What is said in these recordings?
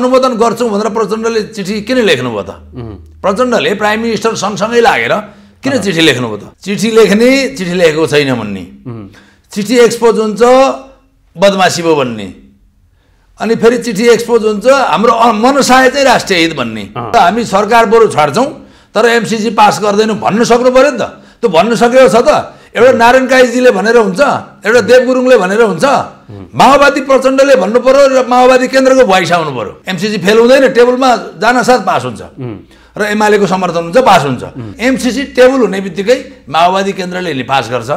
अनुमोदन गर्छौँ भनेर प्रचण्डले चिठी किन लेख्नुभयो त? प्रचण्डले प्राइम मिनिस्टर सँगसँगै लागेर किन चिठी लेख्नुभयो त? चिठी लेखेको छैन भन्ने, चिठी एक्सपोज हुन्छ बदमासी भयो भन्ने, अनि फेरि चिठी एक्सपोज हुन्छ हाम्रो मनसाय चाहिँ राष्ट्रिय हित भन्ने। हामी सरकार बरु छाड्छौँ तर एमसिसी पास गर्दैनौँ भन्न सक्नु पऱ्यो नि त। त्यो भन्न सकेको छ त? एउटा नारायण काईजीले भनेर हुन्छ, एउटा देव गुरुङले भनेर हुन्छ? माओवादी प्रचण्डले भन्नु पर्यो र माओवादी केन्द्रको भोइस आउनु पर्यो। एमसिसी फेल हुँदैन, टेबलमा जानसाथ पास हुन्छ र एमालेको समर्थन हुन्छ, पास हुन्छ। एमसिसी टेबल हुने बित्तिकै माओवादी केन्द्रले पास गर्छ।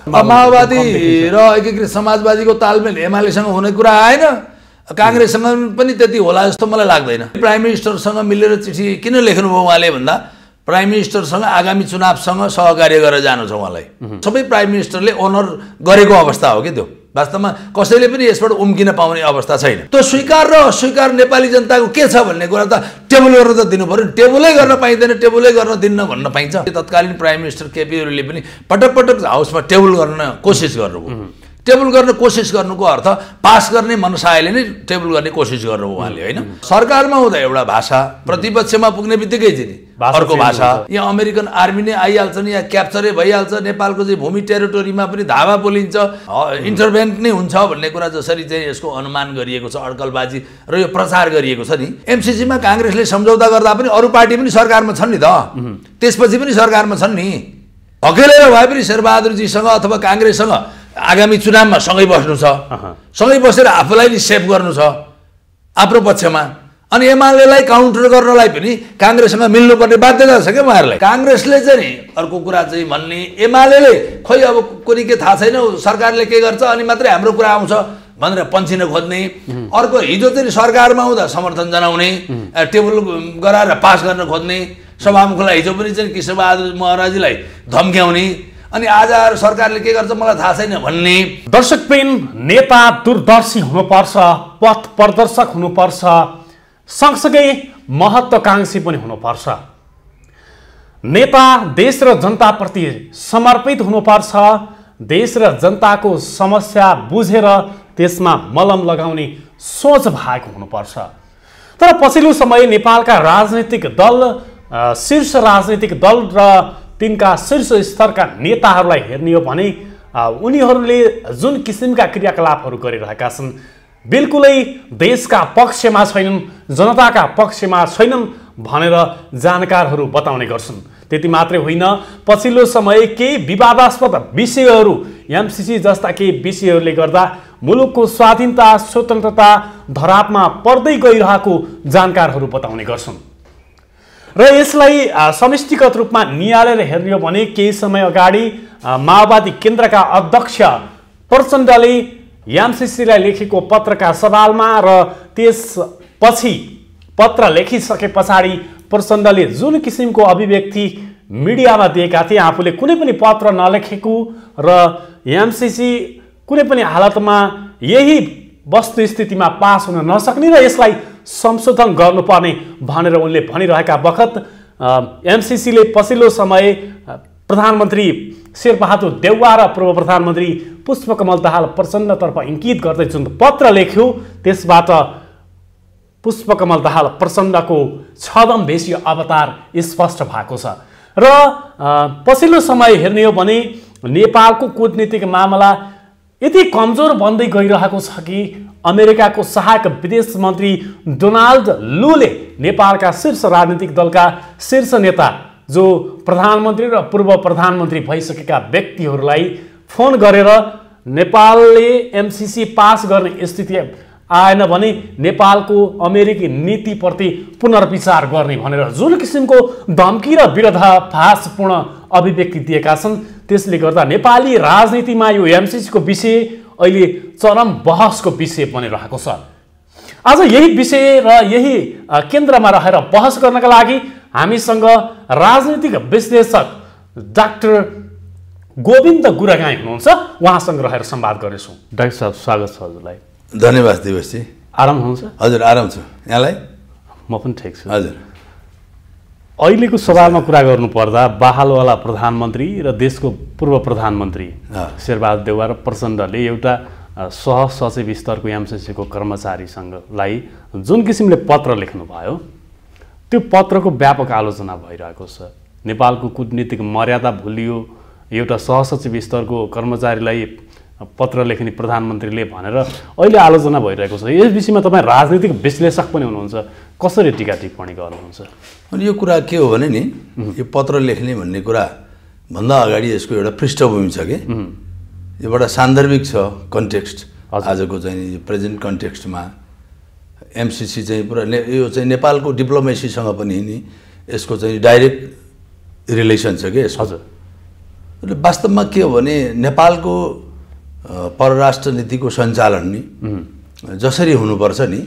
माओवादी र एकीकृत समाजवादीको तालमेल एमालेसँग हुने कुरा आएन, काङ्ग्रेससँग पनि त्यति होला जस्तो मलाई लाग्दैन। प्राइम मिनिस्टरसँग मिलेर चिठी किन लेख्नुभयो उहाँले भन्दा प्राइम मिनिस्टरसँग आगामी चुनावसँग सहकार्य गरेर जानु छ उहाँलाई। सबै प्राइम मिनिस्टरले ओनर गरेको अवस्था हो कि त्यो। वास्तवमा कसैले पनि यसबाट उम्किन पाउने अवस्था छैन। त्यो स्वीकार र अस्वीकार नेपाली जनताको के छ भन्ने कुरा त टेबल गर्न त दिनु पर्यो। टेबलै गर्न पाइँदैन, टेबलै गर्न दिन्न भन्न पाइन्छ। तत्कालीन प्राइम मिनिस्टर केपी ओलीले पनि पटक पटक हाउसमा टेबल गर्न कोसिस गर्नुभयो। टेबल गर्ने कोसिस गर्नुको अर्थ पास गर्ने मनसायले नै टेबल गर्ने कोसिस गर्नुभयो उहाँले, होइन? सरकारमा हुँदा एउटा भाषा, प्रतिपक्षमा पुग्ने बित्तिकै चाहिँ अर्को भाषा। यहाँ अमेरिकन आर्मी नै आइहाल्छ नि, यहाँ क्याप्चरै भइहाल्छ, नेपालको चाहिँ भूमि टेरिटोरीमा पनि धावा बोलिन्छ, इन्टरभेन्ट नै हुन्छ भन्ने कुरा जसरी चाहिँ यसको अनुमान गरिएको छ, अड्कलबाजी र यो प्रचार गरिएको छ नि। एमसिसीमा काङ्ग्रेसले सम्झौता गर्दा पनि अरू पार्टी पनि सरकारमा छन् नि त, त्यसपछि पनि सरकारमा छन् नि। हकेलेर भए पनि शेरबहादुरजीसँग अथवा काङ्ग्रेससँग आगामी चुनावमा सँगै बस्नु छ, सँगै बसेर आफूलाई नि सेभ गर्नु छ आफ्नो पक्षमा। अनि एमालेलाई काउन्टर गर्नलाई पनि काङ्ग्रेससँग मिल्नुपर्ने बाध्यता छ क्या उहाँहरूलाई। काङ्ग्रेसले चाहिँ नि अर्को कुरा चाहिँ भन्ने, एमालेले खोइ अब कुनै के थाहा छैन, सरकारले के गर्छ अनि मात्रै हाम्रो कुरा आउँछ भनेर पन्छिन खोज्ने। अर्को हिजो चाहिँ सरकारमा हुँदा समर्थन जनाउने, टेबल गराएर पास गर्न खोज्ने, सभामुखलाई हिजो पनि चाहिँ कृष्णबहादुर महराजीलाई धम्क्याउने, अनि आज आएर सरकारले के गर्छ मलाई थाहा छैन भन्ने। दर्शकप्रेम, नेता दूरदर्शी हुनुपर्छ, पथ प्रदर्शक हुनुपर्छ, सँगसँगै महत्त्वाकांक्षी पनि हुनुपर्छ। नेता देश र जनताप्रति समर्पित हुनुपर्छ, देश र जनताको समस्या बुझेर त्यसमा मलम लगाउने सोच भएको हुनुपर्छ। तर पछिल्लो समय नेपालका राजनीतिक दल, शीर्ष राजनीतिक दल र तिनका शीर्ष स्तरका नेताहरूलाई हेर्ने हो भने उनीहरूले जुन किसिमका क्रियाकलापहरू गरिरहेका छन् बिल्कुलै देशका पक्षमा छैनन्, जनताका पक्षमा छैनन् भनेर जानकारहरू बताउने गर्छन्। त्यति मात्रै होइन, पछिल्लो समय केही विवादास्पद विषयहरू, एमसिसी जस्ता केही विषयहरूले गर्दा मुलुकको स्वाधीनता स्वतन्त्रता धरापमा पर्दै गइरहेको जानकारहरू बताउने गर्छन्। र यसलाई समष्टिगत रूपमा निहालेर हेर्ने हो भने केही समय अगाडि माओवादी केन्द्रका अध्यक्ष प्रचण्डले एमसिसीलाई लेखेको पत्रका सवालमा र त्यसपछि पत्र लेखिसके पछाडि प्रचण्डले जुन किसिमको अभिव्यक्ति मिडियामा दिएका थिए, आफूले कुनै पनि पत्र नलेखेको र एमसिसी कुनै पनि हालतमा यही वस्तुस्थितिमा पास हुन नसक्ने र यसलाई संशोधन गर्नुपर्ने भनेर उनले भनिरहेका बखत एमसिसीले पछिल्लो समय प्रधानमन्त्री शेरबहादुर देउवा र पूर्व प्रधानमन्त्री पुष्पकमल दाहाल प्रचण्डतर्फ इङ्गित गर्दै जुन पत्र लेख्यो त्यसबाट पुष्पकमल दाहाल प्रचण्डको छदम बेसी अवतार स्पष्ट भएको छ। र पछिल्लो समय हेर्ने हो भने नेपालको कूटनीतिक मामला यति कमजोर बन्दै गइरहेको छ कि अमेरिकाको सहायक विदेश मन्त्री डोनाल्ड लूले नेपालका शीर्ष राजनीतिक दलका शीर्ष नेता जो प्रधानमन्त्री र पूर्व प्रधानमन्त्री भइसकेका व्यक्तिहरूलाई फोन गरेर नेपालले एमसिसी पास गर्ने स्थिति आएन भने नेपालको अमेरिकी नीतिप्रति पुनर्विचार गर्ने भनेर जुन किसिमको धम्की र विरोधाभासपूर्ण अभिव्यक्ति दिएका छन्, त्यसले गर्दा नेपाली राजनीतिमा यो एमसिसीको विषय अहिले चरम बहसको विषय बनिरहेको छ। आज यही विषय र यही केन्द्रमा रहेर बहस गर्नका लागि हामीसँग राजनीतिक विश्लेषक डाक्टर गोविन्द गुरागाई हुनुहुन्छ, उहाँसँग रहेर संवाद गर्नेछौँ। डाक्टर साहब स्वागत छ हजुरलाई। धन्यवाद दिवसजी। आराम हुनुहुन्छ? हजुर आराम छु। यहाँलाई? म पनि ठिक छु। हजुर, अहिलेको सवालमा कुरा गर्नुपर्दा बहालवाला प्रधानमन्त्री र देशको पूर्व प्रधानमन्त्री शेरबहादुर देउवा र प्रचण्डले एउटा सहसचिव स्तरको एमसिसीको कर्मचारीसँगलाई जुन किसिमले पत्र लेख्नुभयो त्यो पत्रको व्यापक आलोचना भइरहेको छ। नेपालको कूटनीतिक मर्यादा भुलियो, एउटा सहसचिव स्तरको कर्मचारीलाई पत्र लेख्ने प्रधानमन्त्रीले भनेर अहिले आलोचना भइरहेको छ। यस विषयमा तपाईँ राजनीतिक विश्लेषक पनि हुनुहुन्छ, कसरी टीका टिप्पणी गर्नुहुन्छ? अनि यो कुरा के हो भने नि, यो पत्र लेख्ने भन्ने कुरा भन्दा अगाडि यसको एउटा पृष्ठभूमि छ कि यो एउटा सान्दर्भिक छ कन्टेक्स्ट। आजको चाहिँ प्रेजेन्ट कन्टेक्स्टमा एमसिसी चाहिँ पुरा यो चाहिँ नेपालको डिप्लोमेसीसँग पनि नि यसको चाहिँ डाइरेक्ट रिलेसन छ कि। हजुर, वास्तवमा के हो भने नेपालको परराष्ट्र नीतिको सञ्चालन नि जसरी हुनुपर्छ नि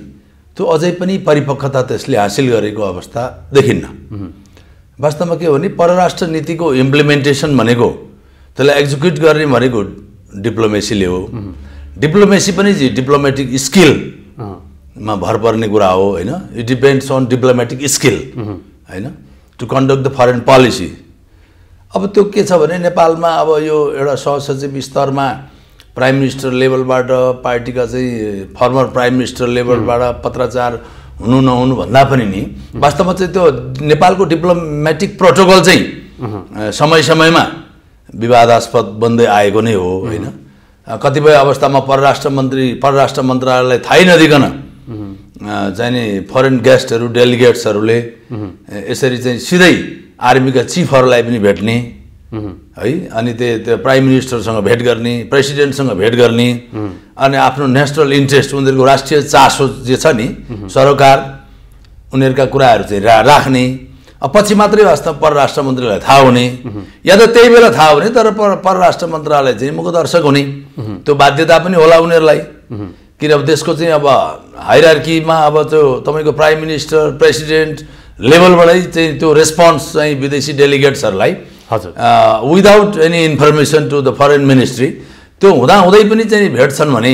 त्यो अझै पनि परिपक्वता त्यसले हासिल गरेको अवस्था देखिन्न। वास्तवमा के हो भने परराष्ट्र नीतिको इम्प्लिमेन्टेसन भनेको, त्यसलाई एक्जिक्युट गर्ने भनेको डिप्लोमेसीले हो। डिप्लोमेसी पनि डिप्लोमेटिक स्किलमा भर पर्ने कुरा हो होइन। It depends on diplomatic skill होइन, to conduct the foreign policy. अब त्यो के छ भने नेपालमा अब यो एउटा सहसचिव स्तरमा प्राइम मिनिस्टर लेभलबाट पार्टीका चाहिँ फर्मर प्राइम मिनिस्टर लेभलबाट पत्राचार हुनु नहुनु भन्दा पनि नि वास्तवमा चाहिँ त्यो नेपालको डिप्लोमेटिक प्रोटोकल चाहिँ समय समयमा विवादास्पद बन्दै आएको नै हो होइन। कतिपय अवस्थामा परराष्ट्र मन्त्रालयलाई थाहै नदिकन चाहिँ नि फरेन गेस्टहरू डेलिगेट्सहरूले यसरी चाहिँ सिधै आर्मीका चिफहरूलाई पनि भेट्ने है, अनि त्यो प्राइम मिनिस्टरसँग भेट गर्ने, प्रेसिडेन्टसँग भेट गर्ने, अनि आफ्नो नेसनल इन्ट्रेस्ट उनीहरूको राष्ट्रिय चासो जे छ नि सरोकार उनीहरूका कुराहरू चाहिँ राख्ने। पछि मात्रै वास्तव परराष्ट्र मन्त्रीलाई थाहा हुने, या त त्यही बेला थाहा हुने तर परराष्ट्र मन्त्रालय चाहिँ मुखदर्शक हुने त्यो बाध्यता पनि होला उनीहरूलाई। किन अब देशको चाहिँ अब हायरार्कीमा अब त्यो तपाईँको प्राइम मिनिस्टर प्रेसिडेन्ट लेभलबाटै चाहिँ त्यो रेस्पोन्स चाहिँ विदेशी डेलिगेट्सहरूलाई without any information to the foreign ministry त्यो हुँदै पनि चाहिँ भेट्छन् भने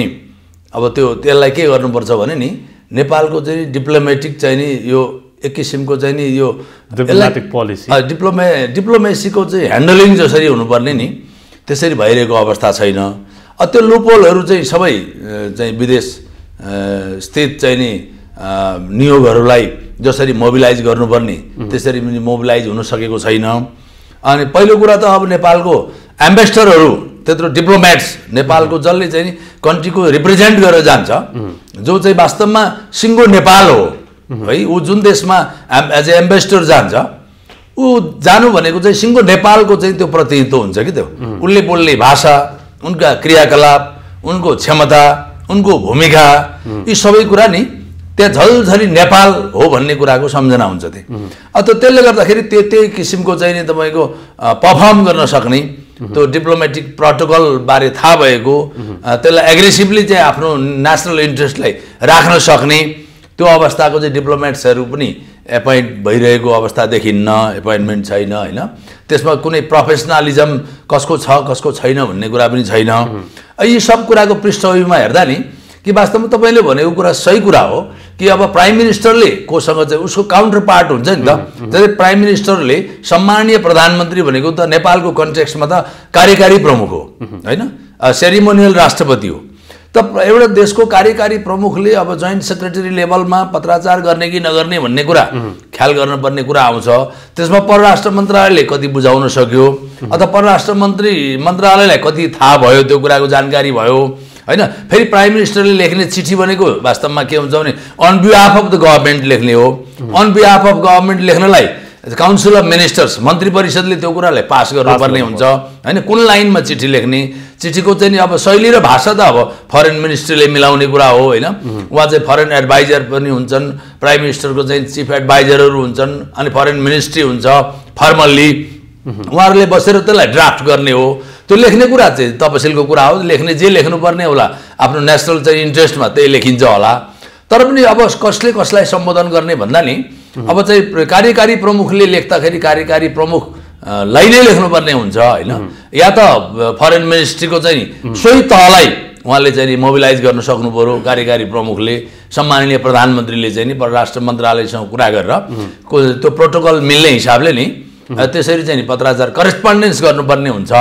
अब त्यसलाई के गर्नुपर्छ भने नि नेपालको चाहिँ डिप्लोमेटिक चाहिँ नि यो एक किसिमको चाहिँ नि यो डिप्लोमेटिक पोलिसी डिप्लोमेसीको चाहिँ ह्यान्डलिङ जसरी हुनुपर्ने नि त्यसरी भइरहेको अवस्था छैन। त्यो लुपहोलहरू चाहिँ सबै चाहिँ विदेश स्थित चाहिँ नि नियोगहरूलाई जसरी मोबिलाइज गर्नुपर्ने त्यसरी पनि मोबिलाइज हुन सकेको छैन। अनि पहिलो कुरा त अब नेपालको एम्बेसडरहरू त्यत्रो डिप्लोमेट्स नेपालको जसले चाहिँ नि कन्ट्रीको रिप्रेजेन्ट गरेर जान्छ, जो चाहिँ वास्तवमा सिङ्गो नेपाल हो है, ऊ जुन देशमा एज ए एम्बेसडर जान्छ ऊ जानु भनेको चाहिँ सिङ्गो नेपालको चाहिँ त्यो प्रतिनिधित्व हुन्छ कि। त्यो उनले बोल्ने भाषा, उनका क्रियाकलाप, उनको क्षमता, उनको भूमिका, यी सबै कुरा नि त्यहाँ झलझली नेपाल हो भन्ने कुराको सम्झना हुन्छ। त्यसले गर्दाखेरि त्यही किसिमको चाहिँ नि तपाईँको पर्फर्म गर्न सक्ने त्यो डिप्लोमेटिक प्रोटोकल बारे थाहा भएको, त्यसलाई एग्रेसिभली चाहिँ आफ्नो नेसनल इन्ट्रेस्टलाई राख्न सक्ने त्यो अवस्थाको चाहिँ डिप्लोमेट्सहरू पनि एपोइन्ट भइरहेको अवस्था देखिन्न, एपोइन्टमेन्ट छैन होइन। त्यसमा कुनै प्रोफेसनलिजम कसको छ कसको छैन भन्ने कुरा पनि छैन। यी सब कुराको पृष्ठभूमिमा हेर्दा नि कि वास्तवमा तपाईँले भनेको कुरा सही कुरा हो कि अब प्राइम मिनिस्टरले कोसँग चाहिँ उसको काउन्टर पार्ट हुन्छ नि त। जस्तै प्राइम मिनिस्टरले सम्माननीय प्रधानमन्त्री भनेको त नेपालको कन्टेक्स्टमा त कार्यकारी प्रमुख हो होइन, सेरिमोनियल राष्ट्रपति हो। त एउटा देशको कार्यकारी प्रमुखले अब जोइन्ट सेक्रेटरी लेभलमा पत्राचार गर्ने कि नगर्ने भन्ने कुरा ख्याल गर्नुपर्ने कुरा आउँछ। त्यसमा परराष्ट्र मन्त्रालयले कति बुझाउन सक्यो अथवा परराष्ट्र मन्त्रालयलाई कति थाहा भयो, त्यो कुराको जानकारी भयो होइन। फेरि प्राइम मिनिस्टरले लेख्ने चिठी भनेको वास्तवमा के हुन्छ भने on behalf of the government लेख्ने हो। अन बिहाफ अफ गभर्मेन्ट लेख्नलाई काउन्सिल अफ मिनिस्टर्स मन्त्री परिषदले त्यो कुरालाई पास गर्नुपर्ने हुन्छ होइन। कुन लाइनमा चिठी लेख्ने, चिठीको चाहिँ नि अब शैली र भाषा त अब फरेन मिनिस्ट्रीले मिलाउने कुरा हो होइन। उहाँ चाहिँ फरेन एडभाइजर पनि हुन्छन्, प्राइम मिनिस्टरको चाहिँ चिफ एडभाइजरहरू हुन्छन्, अनि फरेन मिनिस्ट्री हुन्छ फर्मल्ली, उहाँहरूले बसेर त्यसलाई ड्राफ्ट गर्ने हो। त्यो लेख्ने कुरा चाहिँ तपसिलको कुरा हो, लेख्ने जे लेख्नुपर्ने होला आफ्नो नेसनल चाहिँ इन्ट्रेस्टमा त्यही लेखिन्छ होला। तर पनि अब कसले कसलाई सम्बोधन गर्ने भन्दा नि अब चाहिँ कार्यकारी प्रमुखले लेख्दाखेरि कार्यकारी प्रमुखलाई नै लेख्नुपर्ने हुन्छ होइन, या त फरेन मिनिस्ट्रीको चाहिँ सोही तहलाई उहाँले चाहिँ मोबिलाइज गर्न सक्नु पर्यो। कार्यकारी प्रमुखले सम्माननीय प्रधानमन्त्रीले चाहिँ नि परराष्ट्र मन्त्रालयसँग कुरा गरेर त्यो प्रोटोकल मिल्ने हिसाबले नि त्यसरी चाहिँ पत्राचार करेस्पोन्डेन्स गर्नुपर्ने हुन्छ।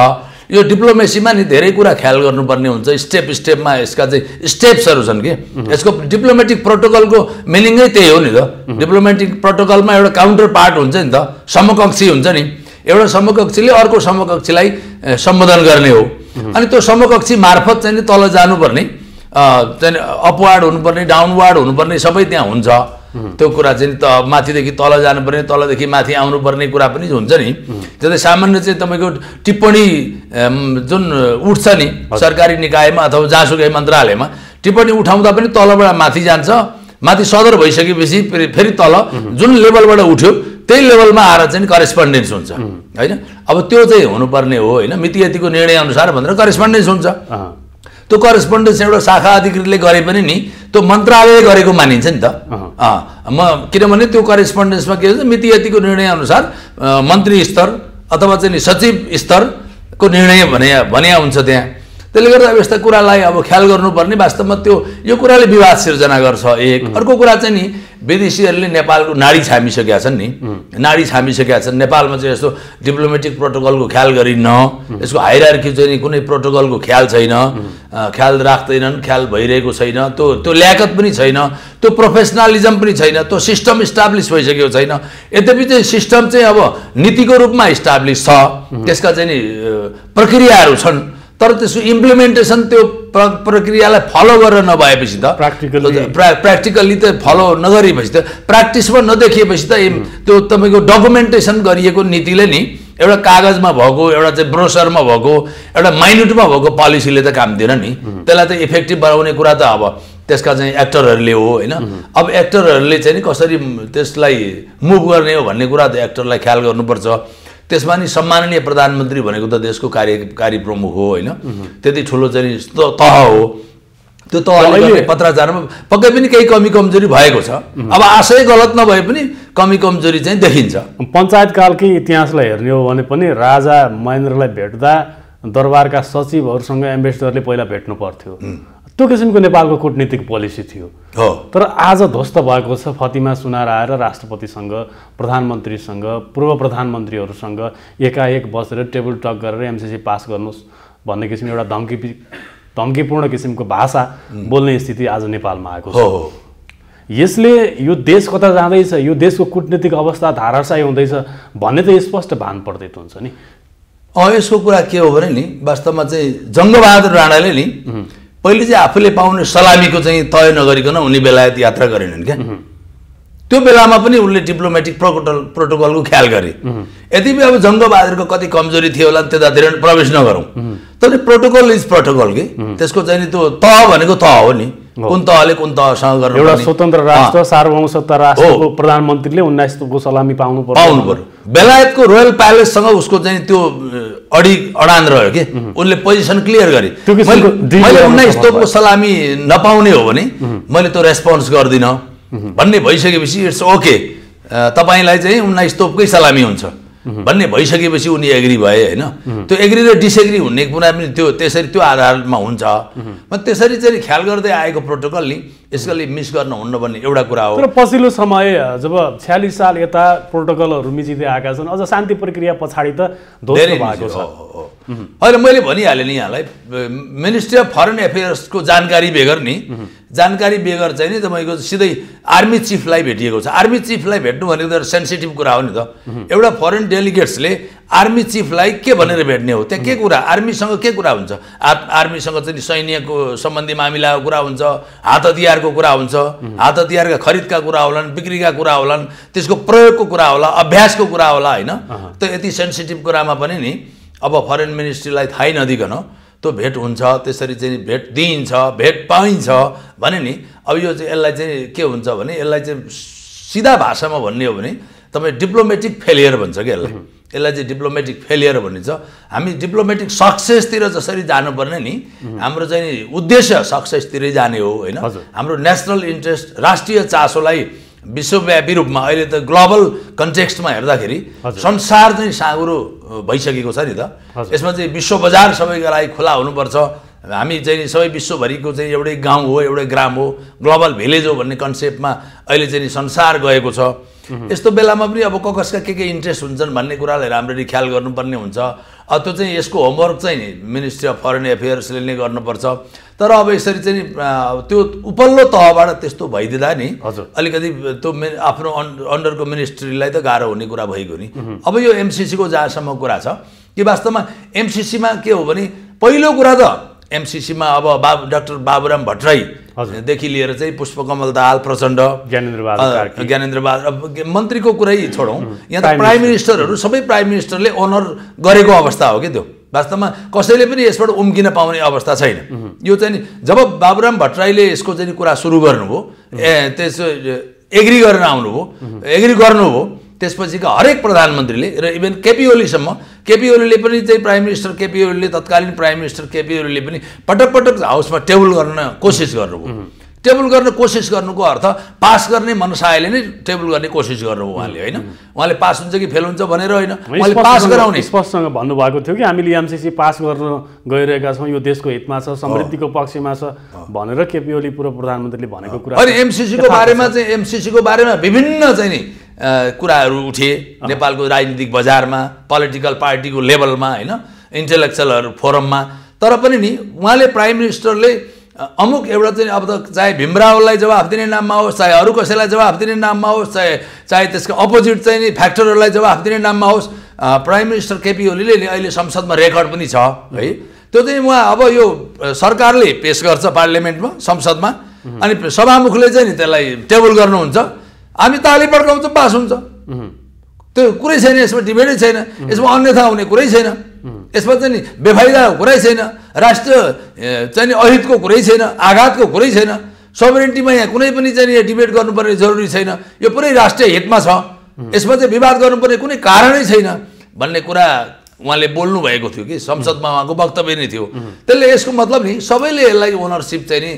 यो डिप्लोमेसीमा नि धेरै कुरा ख्याल गर्नुपर्ने हुन्छ स्टेपमा यसका चाहिँ स्टेप्सहरू छन् कि यसको डिप्लोमेटिक प्रोटोकलको मिनिङै त्यही हो नि त डिप्लोमेटिक प्रोटोकलमा एउटा काउन्टर पार्ट हुन्छ नि त समकक्षी हुन्छ नि एउटा समकक्षीले अर्को समकक्षीलाई सम्बोधन गर्ने हो अनि त्यो समकक्षी मार्फत चाहिँ नि तल जानुपर्ने चाहिँ अपवार्ड हुनुपर्ने डाउनवार्ड हुनुपर्ने सबै त्यहाँ हुन्छ त्यो कुरा चाहिँ माथिदेखि तल जानुपर्ने तलदेखि माथि आउनुपर्ने कुरा पनि हुन्छ नि त्यो चाहिँ सामान्य चाहिँ तपाईँको टिप्पणी जुन उठ्छ नि सरकारी निकायमा अथवा जहाँसुकै मन्त्रालयमा टिप्पणी उठाउँदा पनि तलबाट माथि जान्छ माथि सदर भइसकेपछि फेरि तल जुन लेभलबाट उठ्यो त्यही लेभलमा आएर चाहिँ करेस्पोन्डेन्स हुन्छ होइन अब त्यो चाहिँ हुनुपर्ने हो होइन मिति यतिको निर्णय अनुसार भनेर करेस्पोन्डेन्स हुन्छ त्यो करेस्पोन्डेन्स एउटा शाखा अधिकृतले गरे पनि नि त्यो मन्त्रालयले गरेको मानिन्छ नि त किनभने त्यो करेस्पोन्डेन्समा के हुन्छ मिति यतिको निर्णय अनुसार मन्त्री स्तर अथवा चाहिँ नि सचिव स्तरको निर्णय भने हुन्छ त्यहाँ त्यसले गर्दा अब यस्ता कुरालाई अब ख्याल गर्नुपर्ने वास्तवमा त्यो यो कुराले विवाद सिर्जना गर्छ एक अर्को कुरा चाहिँ नि विदेशीहरूले नेपालको नाडी छामिसकेका छन् नि नाडी छामिसकेका छन् नेपालमा चाहिँ यस्तो डिप्लोमेटिक प्रोटोकलको ख्याल गरिन्न यसको हायरार्की चाहिँ नि कुनै प्रोटोकलको ख्याल छैन ख्याल राख्दैनन् ख्याल भइरहेको छैन त्यो ल्याकत पनि छैन त्यो प्रोफेसनलिजम पनि छैन त्यो सिस्टम इस्टाब्लिस भइसकेको छैन यद्यपि चाहिँ सिस्टम चाहिँ अब नीतिको रूपमा इस्टाब्लिस छ त्यसका चाहिँ नि प्रक्रियाहरू छन् तर त्यसको इम्प्लिमेन्टेसन त्यो प्रक्रियालाई फलो गरेर नभएपछि त प्र्याक्टिकल्ली त फलो नगरेपछि त प्र्याक्टिसमा नदेखिएपछि त त्यो तपाईँको डकुमेन्टेसन गरिएको नीतिले नि एउटा कागजमा भएको एउटा चाहिँ ब्रोसरमा भएको एउटा माइन्युटमा भएको पोलिसीले त काम दिएन नि त्यसलाई त इफेक्टिभ बनाउने कुरा त अब त्यसका चाहिँ एक्टरहरूले हो होइन अब एक्टरहरूले चाहिँ नि कसरी त्यसलाई मुभ गर्ने हो भन्ने कुरा त एक्टरलाई ख्याल गर्नुपर्छ त्यसमा नि सम्माननीय प्रधानमन्त्री भनेको त देशको कार्यकारी प्रमुख हो होइन त्यति ठुलो चाहिँ तह हो त्यो तहले पत्राचारमा पक्कै पनि केही कमी कमजोरी भएको छ अब आशय गलत नभए पनि कमी कमजोरी चाहिँ देखिन्छ पञ्चायतकालकै इतिहासलाई हेर्ने हो भने पनि राजा महेन्द्रलाई भेट्दा दरबारका सचिवहरूसँग एम्बेसडरले पहिला भेट्नु पर्थ्यो त्यो किसिमको नेपालको कूटनीतिक पोलिसी थियो तर आज ध्वस्त भएको छ फतिमा सुनार आएर राष्ट्रपतिसँग प्रधानमन्त्रीसँग पूर्व प्रधानमन्त्रीहरूसँग एकाएक बसेर टेबल टक गरेर एमसिसी पास गर्नुहोस् भन्ने किसिमको एउटा धम्कीपूर्ण किसिमको भाषा बोल्ने स्थिति आज नेपालमा आएको छ यसले यो देश कता जाँदैछ यो देशको कूटनीतिक अवस्था धाराशायी हुँदैछ भन्ने त स्पष्ट भान पर्दै हुन्छ नि यसको कुरा के हो भने नि वास्तवमा चाहिँ जङ्गबहादुर राणाले नि पहिले चाहिँ आफूले पाउने सलामीको चाहिँ तय नगरिकन उनी बेलायत यात्रा गरेनन् क्या त्यो बेलामा पनि उनले डिप्लोमेटिक प्रोटोकलको ख्याल गरे यद्यपि अब जङ्गबहादुरको कति कमजोरी थियो होला त्यतातिर प्रवेश नगरौँ तर प्रोटोकल इज प्रोटोकल कि त्यसको चाहिँ नि त्यो तह भनेको तह हो नि कुन तहले कुन तहसँग गर्नु एउटा स्वतन्त्र राष्ट्र सार्वभौमसत्ता राष्ट्रको प्रधानमन्त्रीले 19 तोपको सलामी पाउनु पर्यो बेलायतको रोयल प्यालेससँग उसको चाहिँ त्यो अडान रह्यो कि उनले पोजिसन क्लियर गरे मैले 19 तोपको सलामी नपाउने हो भने मैले त्यो रेस्पोन्स गर्दिनँ भन्ने भइसकेपछि इट्स ओके तपाईँलाई चाहिँ 19 तोपकै सलामी हुन्छ भन्ने भइसकेपछि उनी एग्री भए होइन त्यो एग्री र डिसएग्री हुने कुरा पनि त्यो त्यसरी त्यो आधारमा हुन्छ त्यसरी चाहिँ ख्याल गर्दै आएको प्रोटोकल नि यसले मिस गर्न हुन्न भन्ने एउटा कुरा हो तर पछिल्लो समय जब 46 साल यता प्रोटोकलहरू मिचिँदै आएका छन् अझ शान्ति प्रक्रिया पछाडि त ध्वस्त भएको छ अहिले मैले भनिहालेँ नि यहाँलाई मिनिस्ट्री अफ फरेन एफेयर्सको जानकारी बेगर नि जानकारी बेगर चाहिँ नि तपाईँको सिधै आर्मी चिफलाई भेटिएको छ आर्मी चिफलाई भेट्नु भनेको त सेन्सिटिभ कुरा हो नि त एउटा फरेन डेलिगेट्सले आर्मी चिफलाई के भनेर भेट्ने हो त्यहाँ के कुरा आर्मीसँग के कुरा हुन्छ आर्मीसँग चाहिँ सैन्यको सम्बन्धी मामिलाको कुरा हुन्छ हात हतियारको कुरा हुन्छ हात हतियारका खरिदका कुरा होलान् बिक्रीका कुरा होलान् त्यसको प्रयोगको कुरा होला अभ्यासको कुरा होला होइन त यति सेन्सिटिभ कुरामा पनि नि अब फरेन मिनिस्ट्रीलाई थाहै नदिकन त्यो भेट हुन्छ त्यसरी चाहिँ भेट दिइन्छ भेट पाइन्छ भने नि अब यो चाहिँ यसलाई चाहिँ के हुन्छ भने यसलाई चाहिँ सिधा भाषामा भन्ने हो भने तपाईँ डिप्लोमेटिक फेलियर भन्छ क्या यसलाई चाहिँ डिप्लोमेटिक फेलियर भनिन्छ हामी डिप्लोमेटिक सक्सेसतिर जसरी जानुपर्ने नि हाम्रो चाहिँ उद्देश्य सक्सेसतिरै जाने हो होइन हाम्रो नेसनल इन्ट्रेस्ट राष्ट्रिय चासोलाई विश्वव्यापी रूपमा अहिले त ग्लोबल कन्टेक्स्टमा हेर्दाखेरि संसार चाहिँ साँगुरो भइसकेको छ नि त यसमा चाहिँ विश्व बजार सबैका लागि खुला हुनुपर्छ हामी चाहिँ सबै विश्वभरिको चाहिँ एउटै गाउँ हो, एउटै ग्राम हो, ग्लोबल भिलेज हो भन्ने कन्सेप्टमा अहिले चाहिँ संसार गएको छ। यस्तो बेलामा पनि अब कसका के इन्ट्रेस्ट हुन्छन् भन्ने कुरालाई राम्ररी ख्याल गर्नुपर्ने हुन्छ। त्यो चाहिँ यसको होमवर्क चाहिँ नि मिनिस्ट्री अफ फरेन एफेयर्सले नै गर्नुपर्छ। तर अब यसरी चाहिँ त्यो उपल्लो तहबाट त्यस्तो भइदिँदा नि अलिकति त्यो आफ्नो अन्डरको मिनिस्ट्रीलाई त गाह्रो हुने कुरा भइगयो नि। अब यो एमसिसीको जहाँसम्म कुरा छ कि वास्तवमा एमसिसीमा के हो भने पहिलो कुरा त एमसिसीमा अब डाक्टर बाबुराम भट्टराईदेखि लिएर चाहिँ पुष्पकमल दाहाल प्रचण्ड, ज्ञानेन्द्र बहादुर मन्त्रीको कुरै छोडौँ, यहाँ त प्राइम मिनिस्टरहरू सबै प्राइम मिनिस्टरले अनर गरेको अवस्था हो कि त्यो। वास्तवमा कसैले पनि यसबाट उम्किन पाउने अवस्था छैन। यो चाहिँ नि जब बाबुराम भट्टराईले यसको चाहिँ कुरा सुरु गर्नुभयो, त्यस एग्री गरेर आउनुभयो, एग्री गर्नुभयो, त्यसपछिका हरेक प्रधानमन्त्रीले र इभन केपी ओलीसम्म, केपी ओलीले पनि चाहिँ प्राइम मिनिस्टर केपी ओलीले तत्कालीन प्राइम मिनिस्टर केपी ओलीले पनि पटक पटक हाउसमा टेबल गर्न कोसिस गर्नुभयो। टेबल गर्न कोसिस गर्नुको अर्थ पास गर्ने मनसायले नै टेबल गर्ने कोसिस गर्नुभयो उहाँले, होइन? उहाँले पास हुन्छ कि फेल हुन्छ भनेर होइन, उहाँले पास गराउने स्पष्टसँग भन्नुभएको थियो कि हामीले एमसिसी पास गर्न गइरहेका छौँ, यो देशको हितमा छ, समृद्धिको पक्षमा छ भनेर केपी ओली पूर्व प्रधानमन्त्रीले भनेको कुरा। अनि एमसिसीको बारेमा विभिन्न चाहिँ नि कुराहरू उठे नेपालको राजनीतिक बजारमा, पोलिटिकल पार्टीको लेभलमा, होइन, इन्टेलेक्चुअलहरू फोरममा। तर पनि नि उहाँले प्राइम मिनिस्टरले अमुक एउटा चाहिँ अब त चाहे भीमरावलाई जवाफ दिने नाममा होस्, चाहे अरू कसैलाई जवाफ दिने नाममा होस्, चाहे त्यसको अपोजिट चाहिँ नि फ्याक्टरहरूलाई जवाफ दिने नाममा होस्, प्राइम मिनिस्टर केपी ओलीले अहिले संसदमा रेकर्ड पनि छ है। त्यो चाहिँ उहाँ अब यो सरकारले पेस गर्छ पार्लियामेन्टमा, संसदमा, अनि सभामुखले चाहिँ नि त्यसलाई टेबल गर्नुहुन्छ, हामी ताली पड्काउँछौँ, पास हुन्छ। त्यो कुरै छैन, यसमा डिबेटै छैन, यसमा अन्यथा हुने कुरै छैन, यसमा चाहिँ नि बेफाइदा कुरै छैन, राष्ट्रिय चाहिँ नि अहितको कुरै छैन, आघातको कुरै छैन, सोभरेन्टीमा यहाँ कुनै पनि चाहिँ डिबेट गर्नुपर्ने जरुरी छैन, यो पुरै राष्ट्रिय हितमा छ, यसमा चाहिँ विवाद गर्नुपर्ने कुनै कारणै छैन भन्ने कुरा उहाँले बोल्नु भएको थियो कि संसदमा उहाँको वक्तव्य नै थियो। त्यसले यसको मतलब नि सबैले यसलाई ओनरसिप चाहिँ नि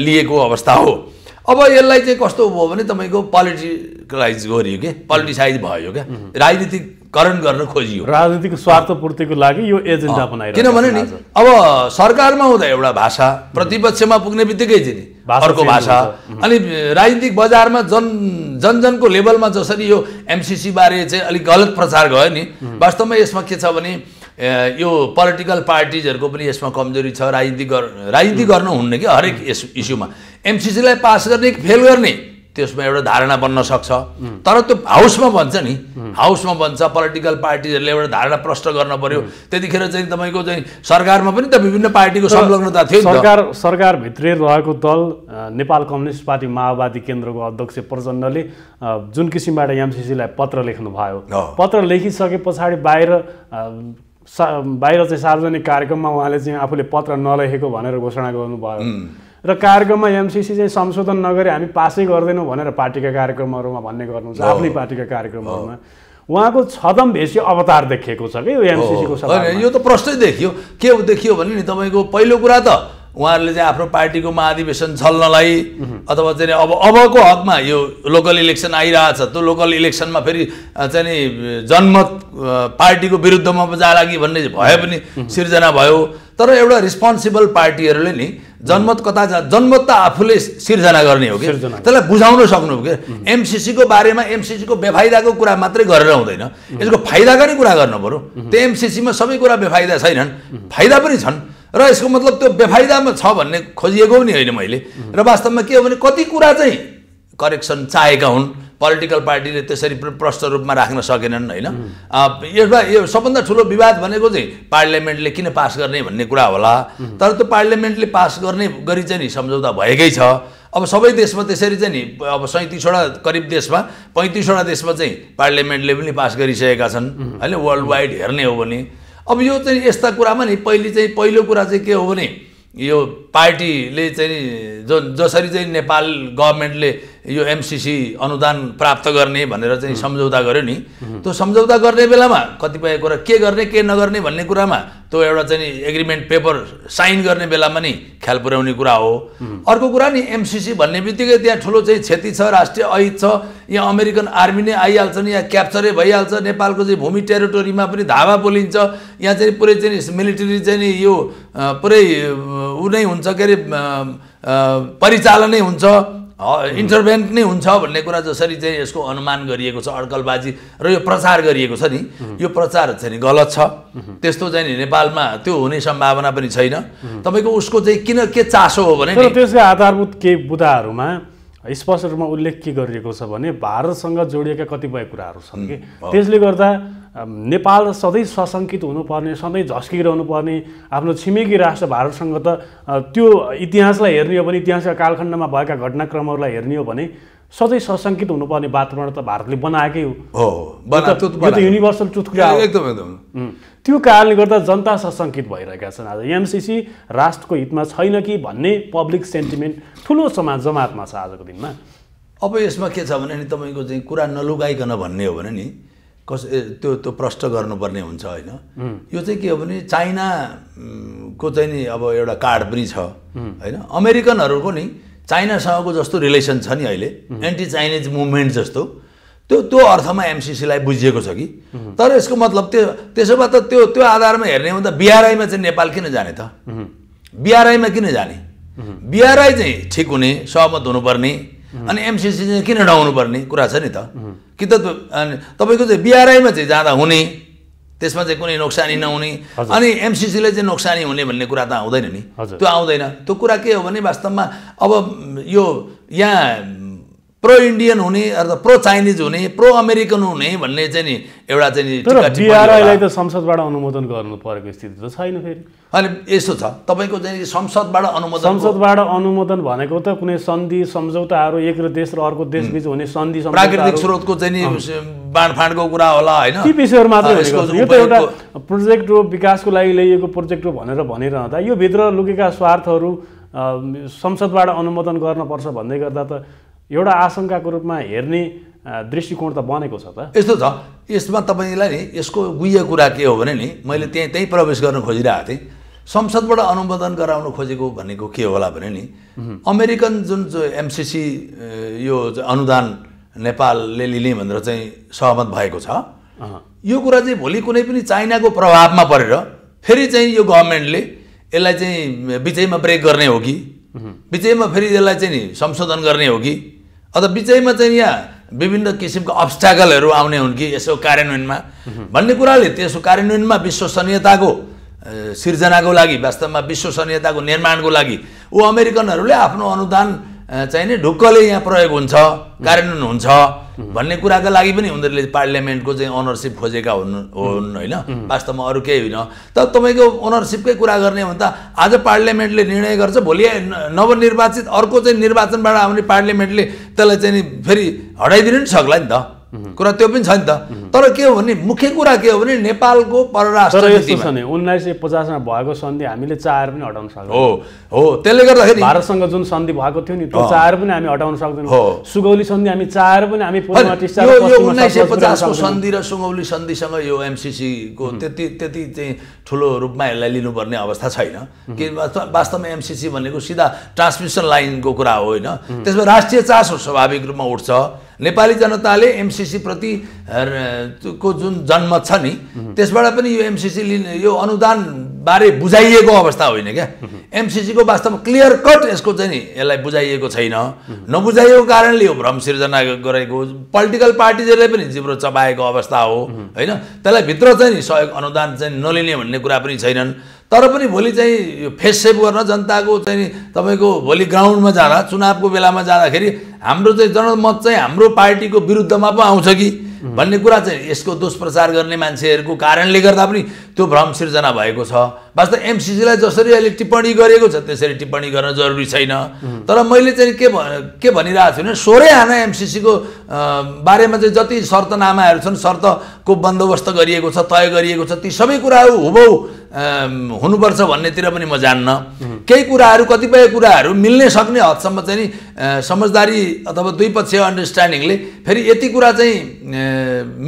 लिएको अवस्था हो। अब यसलाई चाहिँ कस्तो भयो भने तपाईँको पोलिटिकलाइज गरियो कि पोलिटिसाइज भयो क्या, राजनीतिकरण गर्न खोजियो, राजनीतिक स्वार्थपूर्तिको लागि यो एजेन्डा बनाइरहेको। किनभने नि अब सरकारमा हुँदा एउटा भाषा, प्रतिपक्षमा पुग्ने बित्तिकै चाहिँ अर्को भाषा, अनि राजनीतिक बजारमा जनजनको लेभलमा जसरी यो एमसिसी बारे चाहिँ अलिक गलत प्रचार गयो नि, वास्तवमा यसमा के छ भने यो पोलिटिकल पार्टिजहरूको पनि यसमा कमजोरी छ। राजनीति गर्न हुन्न कि हरेक इस्युमा एमसिसीलाई पास गर्ने कि फेल गर्ने त्यसमा एउटा धारणा बन्न सक्छ। तर त्यो हाउसमा बन्छ नि, हाउसमा बन्छ, पोलिटिकल पार्टिजहरूले एउटा धारणा प्रष्ट गर्न पर्यो। त्यतिखेर चाहिँ तपाईँको चाहिँ सरकारमा पनि त विभिन्न पार्टीको संलग्नता थियो। सरकारभित्रै रहेको दल नेपाल कम्युनिस्ट पार्टी माओवादी केन्द्रको अध्यक्ष प्रचण्डले जुन किसिमबाट एमसिसीलाई पत्र लेख्नुभयो, पत्र लेखिसके पछाडि बाहिर चाहिँ सार्वजनिक कार्यक्रममा उहाँले चाहिँ आफूले पत्र नलेखेको भनेर घोषणा गर्नुभयो र कार्यक्रममा एमसिसी चाहिँ संशोधन नगरे हामी पासै गर्दैनौँ भनेर पार्टीका कार्यक्रमहरूमा भन्ने गर्नुहुन्छ, आफ्नै पार्टीका कार्यक्रमहरूमा। उहाँको छदम भेषी अवतार देखिएको छ कि यो एमसिसीको सभामा। यो त प्रश्नै देखियो। के देखियो भने नि तपाईँको पहिलो कुरा त उहाँहरूले चाहिँ आफ्नो पार्टीको महाधिवेशन छल्नलाई अथवा चाहिँ अबको हकमा यो लोकल इलेक्सन आइरहेछ, त्यो लोकल इलेक्सनमा फेरि चाहिँ नि जनमत पार्टीको विरुद्धमा जाला कि भन्ने भए पनि सिर्जना भयो। तर एउटा रिस्पोन्सिबल पार्टीहरूले नि जनमत कता जनमत त आफूले सिर्जना गर्ने हो कि, त्यसलाई बुझाउन सक्नु हो कि। एमसिसीको बारेमा एमसिसीको बेफाइदाको कुरा मात्रै गरेर हुँदैन, यसको फाइदाका नै कुरा गर्नु पर्यो। त्यो एमसिसीमा सबै कुरा बेफाइदा छैनन्, फाइदा पनि छन्, र यसको मतलब त्यो बेफाइदामा छ भन्ने खोजिएको पनि होइन मैले। र वास्तवमा के हो भने कति कुरा चाहिँ करेक्सन चाहेका हुन्, पोलिटिकल पार्टीले त्यसरी प्रष्ट रूपमा राख्न सकेनन्, होइन? यो सबभन्दा ठुलो विवाद भनेको चाहिँ पार्लियामेन्टले किन पास गर्ने भन्ने कुरा होला। तर त्यो पार्लियामेन्टले पास गर्ने गरी चाहिँ नि सम्झौता भएकै छ। अब सबै देशमा त्यसरी चाहिँ नि अब 37वटा करिब देशमा 35वटा देशमा चाहिँ पार्लियामेन्टले पनि पास गरिसकेका छन्, होइन? वर्ल्ड वाइड हेर्ने हो भने अब यो चाहिँ यस्ता कुरामा नि पहिलो कुरा चाहिँ के हो भने यो पार्टीले चाहिँ जसरी चाहिँ नेपाल गभर्मेन्टले यो एमसिसी अनुदान प्राप्त गर्ने भनेर चाहिँ सम्झौता गर्यो नि, त्यो सम्झौता गर्ने बेलामा कतिपय कुरा के गर्ने के नगर्ने भन्ने कुरामा त्यो एउटा चाहिँ नि एग्रिमेन्ट पेपर साइन गर्ने बेलामा नि ख्याल पुर्याउने कुरा हो। अर्को कुरा नि एमसिसी भन्ने बित्तिकै त्यहाँ ठुलो चाहिँ क्षति छ, राष्ट्रिय अहित छ, यहाँ अमेरिकन आर्मी नै आइहाल्छ नि, यहाँ क्याप्चरै भइहाल्छ, नेपालको चाहिँ भूमि टेरिटोरीमा पनि धावा पोलिन्छ, यहाँ चाहिँ पुरै चाहिँ मिलिट्री चाहिँ नि यो पुरै ऊ नै हुन्छ, के अरे परिचालनै हुन्छ, इन्टरभेन्ट नै हुन्छ भन्ने कुरा जसरी चाहिँ यसको अनुमान गरिएको छ, अड्कलबाजी र यो प्रचार गरिएको छ नि, यो प्रचार चाहिँ नि गलत छ। त्यस्तो चाहिँ नि नेपालमा त्यो हुने सम्भावना पनि छैन। तपाईँको उसको चाहिँ किन के चासो हो भने त्यसका आधारभूत केही बुदाहरूमा स्पष्ट रूपमा उल्लेख के गरिएको छ भने भारतसँग जोडिएका कतिपय कुराहरू छन् कि त्यसले गर्दा नेपाल सधैँ सशङ्कित हुनुपर्ने, सधैँ झस्किरहनु पर्ने, आफ्नो छिमेकी राष्ट्र भारतसँग त त्यो इतिहासलाई हेर्ने हो भने, इतिहासका कालखण्डमा भएका घटनाक्रमहरूलाई हेर्ने हो भने सधैँ सशङ्कित हुनुपर्ने वातावरण त भारतले बनाएकै हो। यो त युनिभर्सल ट्रुथ कुरा हो। एकदम एकदम त्यो कारणले गर्दा जनता सशङ्कित भइरहेका छन्। आज एमसिसी राष्ट्रको हितमा छैन कि भन्ने पब्लिक सेन्टिमेन्ट ठुलो जमातमा छ आजको दिनमा। अब यसमा के छ भने नि तपाईँको चाहिँ कुरा नलुगाइकन भन्ने हो भने नि त्यो प्रष्ट गर्नुपर्ने हुन्छ होइन। यो चाहिँ के हो भने चाइनाको चाहिँ नि अब एउटा कार्ड पनि छ होइन। अमेरिकनहरूको नि चाइनासँगको जस्तो रिलेसन छ नि अहिले, एन्टी चाइनिज मुभमेन्ट जस्तो, त्यो अर्थमा एमसिसीलाई बुझिएको छ कि। तर यसको मतलब त्यसो भए त त्यो आधारमा हेर्ने हो भने त बिआरआईमा चाहिँ नेपाल किन जाने त? बिआरआईमा किन जाने? बिआरआई चाहिँ ठिक हुने, सहमत हुनुपर्ने, अनि एमसिसी चाहिँ किन नहुनु पर्ने कुरा छ नि त। कि त तपाईँको चाहिँ बिआरआईमा चाहिँ जाँदा हुने, त्यसमा चाहिँ कुनै नोक्सानी नहुने, अनि एमसिसीले चाहिँ नोक्सानी हुने भन्ने कुरा त आउँदैन नि, त्यो आउँदैन। त्यो कुरा के हो भने वास्तवमा अब यो यहाँ प्रो इन्डियन हुने अथवा प्रो चाइनिज हुने, प्रो अमेरिकन हुने भन्ने चाहिँ नि एउटा चाहिँ नि बिआरआईलाई त संसदबाट अनुमोदन गर्नु परेको स्थिति त छैन। फेरि अनि यस्तो छ तपाईँको चाहिँ संसदबाट अनुमोदन भनेको त कुनै सन्धि सम्झौताहरू एक देश र अर्को देशबीच हुने सन्धि प्राकृतिक स्रोतको चाहिँ नि बाँडफाँडको कुरा होला होइन, ती विषयहरू मात्रै होइन। यो त एउटा प्रोजेक्ट हो, विकासको लागि ल्याइएको प्रोजेक्ट हो भनेर भनिरहँदा यो भित्र लुकेका स्वार्थहरू संसदबाट अनुमोदन गर्नुपर्छ भन्दै गर्दा त एउटा आशंकाको रूपमा हेर्ने दृष्टिकोण त बनेको छ त। यस्तो छ, यसमा तपाईँलाई नि यसको गुह्य कुरा के हो भने नि मैले त्यहीँ प्रवेश गर्न खोजिरहेको थिएँ। संसदबाट अनुमोदन गराउन खोजेको भनेको के होला भने नि अमेरिकन जुन एमसिसी यो अनुदान नेपालले लिने भनेर चाहिँ सहमत भएको छ, यो कुरा चाहिँ भोलि कुनै पनि चाइनाको प्रभावमा परेर फेरि चाहिँ यो गभर्मेन्टले यसलाई चाहिँ बिचैमा ब्रेक गर्ने हो कि, बिचैमा फेरि यसलाई चाहिँ नि संशोधन गर्ने हो कि, अथवा बिचैमा चाहिँ यहाँ विभिन्न किसिमको अब्स्ट्याकलहरू आउने हुन् कि यसो कार्यान्वयनमा भन्ने कुराले त्यसो कार्यान्वयनमा विश्वसनीयताको सिर्जनाको लागि, वास्तवमा विश्वसनीयताको निर्माणको लागि ऊ अमेरिकनहरूले आफ्नो अनुदान चाहिँ नि ढुक्कले यहाँ प्रयोग हुन्छ, कार्यान्वयन हुन्छ भन्ने कुराका लागि पनि उनीहरूले पार्लियामेन्टको चाहिँ ओनरसिप खोजेका हुन् होइन, वास्तवमा अरू केही होइन। तर तपाईँको ओनरसिपकै कुरा गर्ने हो भने त आज पार्लियामेन्टले निर्णय गर्छ, भोलि नवनिर्वाचित अर्को चाहिँ निर्वाचनबाट आउने पार्लियामेन्टले त्यसलाई चाहिँ नि फेरि हटाइदिनु नि सक्ला नि त, कुरा त्यो पनि छ नि त। तर के हो भने मुख्य कुरा के हो भने नेपालको परराष्ट्र नीतिमा 1950 मा भएको सन्धि हामीले चाहेर पनि हटाउन सक्दैनौँ। हो त्यसले गर्दाखेरि भारतसँग जुन सन्धि भएको थियो नि त्यो चाहेर पनि हामी हटाउन सक्दैनौँ। सुगौली सन्धि हामी चाहेर पनि हामी पूर्वमा टिस्टा यो 1950 को सन्धि र सुगौली सन्धिसँग यो एमसिसी को त्यति चाहिँ ठुलो रूपमा यसलाई लिनुपर्ने अवस्था छैन कि वास्तवमा एमसिसी भनेको सिधा ट्रान्समिसन लाइनको कुरा हो होइन। त्यसमा राष्ट्रिय चासो स्वाभाविक रूपमा उठ्छ। नेपाली जनताले एमसिसी प्रति को जुन जन्म छ नि त्यसबाट पनि यो एमसिसी यो अनुदान बारे बुझाइएको अवस्था होइन क्या। एमसिसी को वास्तवमा क्लियर कट यसको चाहिँ नि यसलाई बुझाइएको छैन। नबुझाइएको कारणले यो भ्रम सिर्जना गरेको पोलिटिकल पार्टीजहरूले पनि जिब्रो चबाएको अवस्था हो होइन। त्यसलाई भित्र चाहिँ नि सहयोग अनुदान चाहिँ नलिने भन्ने कुरा पनि छैनन्। तर पनि भोलि चाहिँ फेस सेभ गर्न जनताको चाहिँ तपाईँको भोलि ग्राउन्डमा जाँदा चुनावको बेलामा जाँदाखेरि हाम्रो चाहिँ जनमत चाहिँ हाम्रो पार्टीको विरुद्धमा पो आउँछ कि भन्ने कुरा चाहिँ यसको दुष्प्रचार गर्ने मान्छेहरूको कारणले गर्दा पनि त्यो भ्रम सिर्जना भएको छ। वास्तव एमसिसीलाई जसरी अहिले टिप्पणी गरेको छ त्यसरी टिप्पणी गर्न जरुरी छैन। तर मैले चाहिँ के भनिरहेको छु भने 16 आना एमसिसीको बारेमा चाहिँ जति शर्तनामाहरू छन्, शर्तको बन्दोबस्त गरिएको छ, तय गरिएको छ, ती सबै कुराहरू हुबहु हुनुपर्छ भन्नेतिर पनि म जान्न। केही कुराहरू कतिपय कुराहरू मिल्ने सक्ने हदसम्म चाहिँ नि समझदारी अथवा द्विपक्षीय अन्डरस्ट्यान्डिङले फेरि यति कुरा चाहिँ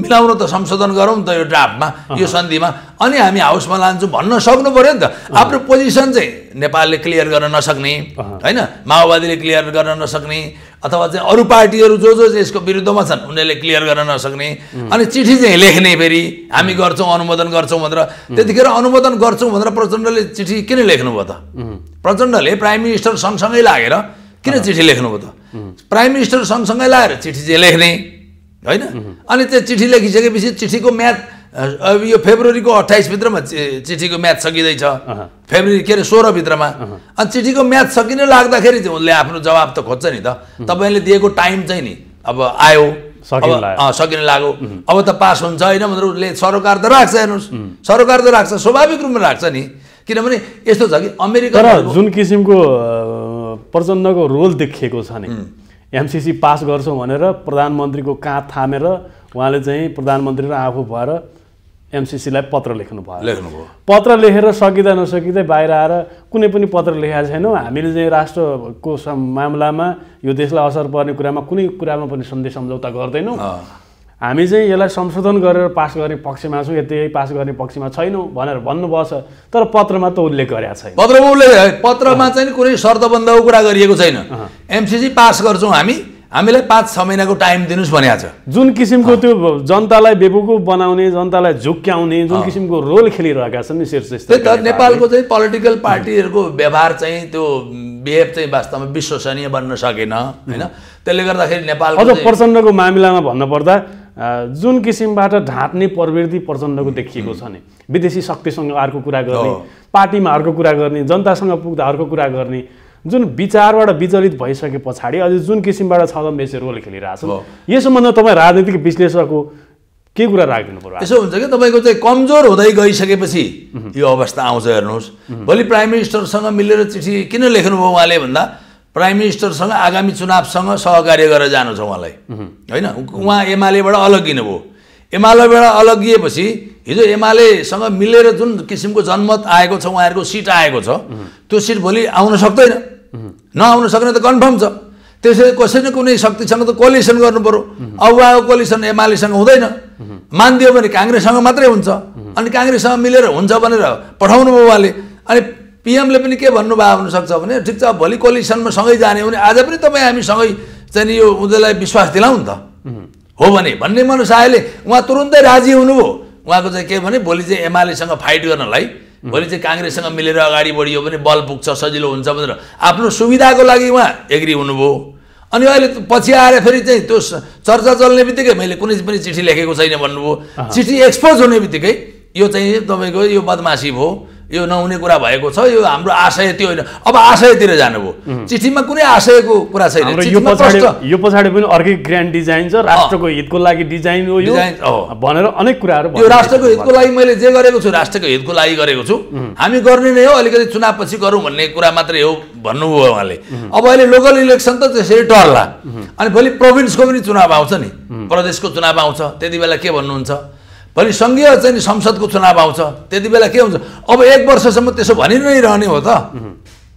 मिलाउन त संशोधन गरौँ त यो ड्राफ्टमा, यो सन्धिमा, अनि हामी हाउसमा लान्छौँ भन्न सक्नु पर्यो नि त। आफ्नो पोजिसन चाहिँ नेपालले क्लियर गर्न नसक्ने होइन, माओवादीले क्लियर गर्न नसक्ने, अथवा चाहिँ अरू पार्टीहरू जो जो यसको विरुद्धमा छन् उनीहरूले क्लियर गर्न नसक्ने, अनि चिठी चाहिँ लेख्ने फेरि हामी गर्छौँ अनुमोदन गर्छौँ भनेर। त्यतिखेर अनुमोदन गर्छौँ भनेर प्रचण्डले चिठी किन लेख्नुभयो त? प्रचण्डले प्राइम मिनिस्टर सँगसँगै लागेर किन चिठी लेख्नुभयो त? प्राइम मिनिस्टर सँगसँगै लागेर चिठी चाहिँ लेख्ने होइन। अनि त्यो चिठी लेखिसकेपछि चिठीको म्याद अब यो फेब्रुअरीको 28 भित्रमा चिठीको म्याद सकिँदैछ, फेब्रुअरी के अरे 16 भित्रमा। अनि चिठीको म्याद सकिन लाग्दाखेरि चाहिँ उनले आफ्नो जवाब त खोज्छ नि त। तपाईँले दिएको टाइम चाहिँ नि अब आयो, सकिन लाग्यो, अब त पास हुन्छ होइन भनेर उसले सरोकार त राख्छ। हेर्नुहोस्, सरोकार त राख्छ, स्वाभाविक रूपमा राख्छ नि। किनभने यस्तो छ कि अमेरिका जुन किसिमको प्रचण्डको रोल देखिएको छ नि, एमसिसी पास गर्छौँ भनेर प्रधानमन्त्रीको काँध थामेर उहाँले चाहिँ प्रधानमन्त्री र आफू भएर एमसिसीलाई पत्र लेख्नुभयो। पत्र लेखेर सकिँदा नसकिँदै बाहिर आएर कुनै पनि पत्र लेखेका छैनौँ, हामीले चाहिँ राष्ट्रको मामलामा यो देशलाई असर पर्ने कुरामा कुनै कुरामा पनि सन्धि सम्झौता गर्दैनौँ, हामी चाहिँ यसलाई संशोधन गरेर पास गर्ने पक्षमा छौँ, यति पास गर्ने पक्षमा छैनौँ भनेर भन्नुभएको छ। तर पत्रमा त उल्लेख गरेका छैन। पत्रमा चाहिँ कुनै शर्तबन्धको कुरा गरिएको छैन। एमसिसी पास गर्छौँ हामीलाई 5-6 महिनाको टाइम दिनुहोस् भनेको छ। जुन किसिमको त्यो जनतालाई बेवकुफ बनाउने, जनतालाई झुक्क्याउने जुन किसिमको रोल खेलिरहेका छन् नि शीर्ष स्तरका। त्यही त नेपालको चाहिँ पोलिटिकल पार्टीहरूको व्यवहार चाहिँ त्यो बिहेभ चाहिँ वास्तवमा विश्वसनीय बन्न सकेन होइन। त्यसले गर्दाखेरि नेपाल अझ प्रचण्डको मामिलामा भन्नुपर्दा जुन किसिमबाट ढाँट्ने प्रवृत्ति प्रचण्डको देखिएको छ नि, विदेशी शक्तिसँग अर्को कुरा गर्ने, पार्टीमा अर्को कुरा गर्ने, जनतासँग पुग्दा अर्को कुरा गर्ने, जुन विचारबाट विचलित भइसके पछाडि अझ जुन किसिमबाट छदमबेसी रोल खेलिरहेछ, यो सम्बन्धमा तपाईँ राजनीतिक विश्लेषकको के कुरा राखिदिनु पर्यो? यसो हुन्छ कि तपाईँको चाहिँ कमजोर हुँदै गइसकेपछि यो अवस्था आउँछ। हेर्नुहोस्, भोलि प्राइम मिनिस्टरसँग मिलेर चिठी किन लेख्नुभयो उहाँले भन्दा प्राइम मिनिस्टरसँग आगामी चुनावसँग सहकार्य गरेर जानु छ उहाँलाई होइन। उहाँ एमालेबाट अलग्गिनुभयो, एमालेबाट अलग्गिएपछि हिजो एमालेसँग मिलेर जुन किसिमको जनमत आएको छ, उहाँहरूको सिट आएको छ, त्यो सिट भोलि आउन सक्दैन, नआउन सक्ने त कन्फर्म छ। त्यसैले कसै न कुनै शक्तिसँग त कोलिसन गर्नु पर्यो। अब उहाँको कोलिसन एमालेसँग हुँदैन, मानिदियो भने काङ्ग्रेससँग मात्रै हुन्छ। अनि काङ्ग्रेससँग मिलेर हुन्छ भनेर पठाउनु भयो उहाँले। अनि पिएमले पनि के भन्नुभयो हुनसक्छ भने ठिक छ भोलि कोलिसनमा सँगै जाने हो भने आज पनि तपाईँ हामी सँगै चाहिँ यो उनीहरूलाई विश्वास दिलाउँ नि त, हो भने भन्ने मनसायले उहाँ तुरुन्तै राजी हुनुभयो। उहाँको चाहिँ के भने भोलि चाहिँ एमालेसँग फाइट गर्नलाई भोलि चाहिँ काङ्ग्रेससँग मिलेर अगाडि बढियो भने बल पुग्छ, सजिलो हुन्छ भनेर आफ्नो सुविधाको लागि उहाँ एग्री हुनुभयो। अनि अहिले पछि आएर फेरि चाहिँ त्यो चर्चा चल्ने बित्तिकै मैले कुनै पनि चिठी लेखेको छैन भन्नुभयो। चिठी एक्सपोज हुने बित्तिकै यो चाहिँ तपाईँको यो बदमासी भयो, यो नहुने कुरा भएको छ, यो हाम्रो आशय त्यो होइन। अब आशयतिर जानुभयो, चिठीमा कुनै आशयको कुरा छैन। यो पछाडि पनि अर्कै ग्रान्ड डिजाइन छ, राष्ट्रको हितको लागि डिजाइन हो यो भनेर अनेक कुराहरू। यो राष्ट्रको हितको लागि मैले जे गरेको छु राष्ट्रको हितको लागि गरेको छु, हामी गर्ने नै हो, अलिकति चुनाव पछि गरौँ भन्ने कुरा मात्रै हो भन्नुभयो उहाँले। अब अहिले लोकल इलेक्सन त त्यसरी टर्ला, अनि भोलि प्रोभिन्सको पनि चुनाव आउँछ नि, प्रदेशको चुनाव आउँछ, त्यति बेला के भन्नुहुन्छ? भोलि सङ्घीय चाहिँ संसदको चुनाव आउँछ, त्यति बेला के हुन्छ? अब 1 वर्षसम्म त्यसो भनि नै रहने हो त,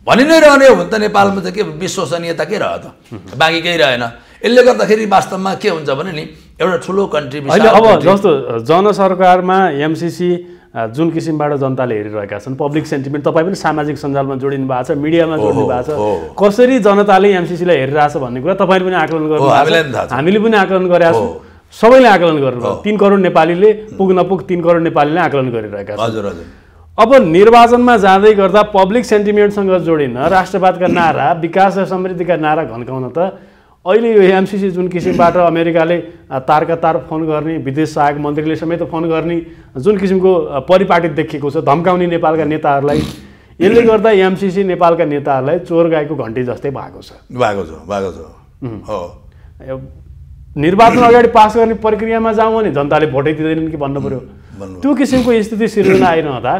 भनि नै रहने हो भने त नेपालमा चाहिँ के विश्वसनीयता के रह्यो त? बाँकी केही रहेन। यसले गर्दाखेरि वास्तवमा के हुन्छ भने नि एउटा ठुलो कन्ट्रिब्युसन। अब जस्तो जनसरकारमा एमसिसी जुन किसिमबाट जनताले हेरिरहेका छन्, पब्लिक सेन्टिमेन्ट तपाईँ पनि सामाजिक सञ्जालमा जोडिनु भएको छ, मिडियामा जोडिनु भएको छ, कसरी जनताले एमसिसीलाई हेरिरहेछ भन्ने कुरा तपाईँले पनि आकलन गर्नु, हामीले पनि आकलन गरेका छौँ, सबैले आकलन गर्नुभयो। 3 करोड नेपालीले पुग नपुग 3 करोड नेपालीले आकलन गरिरहेका छन्। हजुर हजुर। अब निर्वाचनमा जाँदै गर्दा पब्लिक सेन्टिमेन्टसँग जोडिन राष्ट्रवादका नारा, विकास र समृद्धिका नारा घन्काउन त अहिले यो एमसिसी जुन किसिमबाट अमेरिकाले तारका तार फोन गर्ने, विदेश सहायक मन्त्रीले समेत फोन गर्ने जुन किसिमको परिपाटी देखिएको छ, धम्काउने नेपालका नेताहरूलाई, यसले गर्दा एमसिसी नेपालका नेताहरूलाई चोर गाईको घन्टी जस्तै भएको छ। निर्वाचन अगाडि पास गर्ने प्रक्रियामा जाउँ भने जनताले भोटै दिँदैनन् कि भन्नु पर्यो। त्यो किसिमको स्थिति सिर्जना आइरहँदा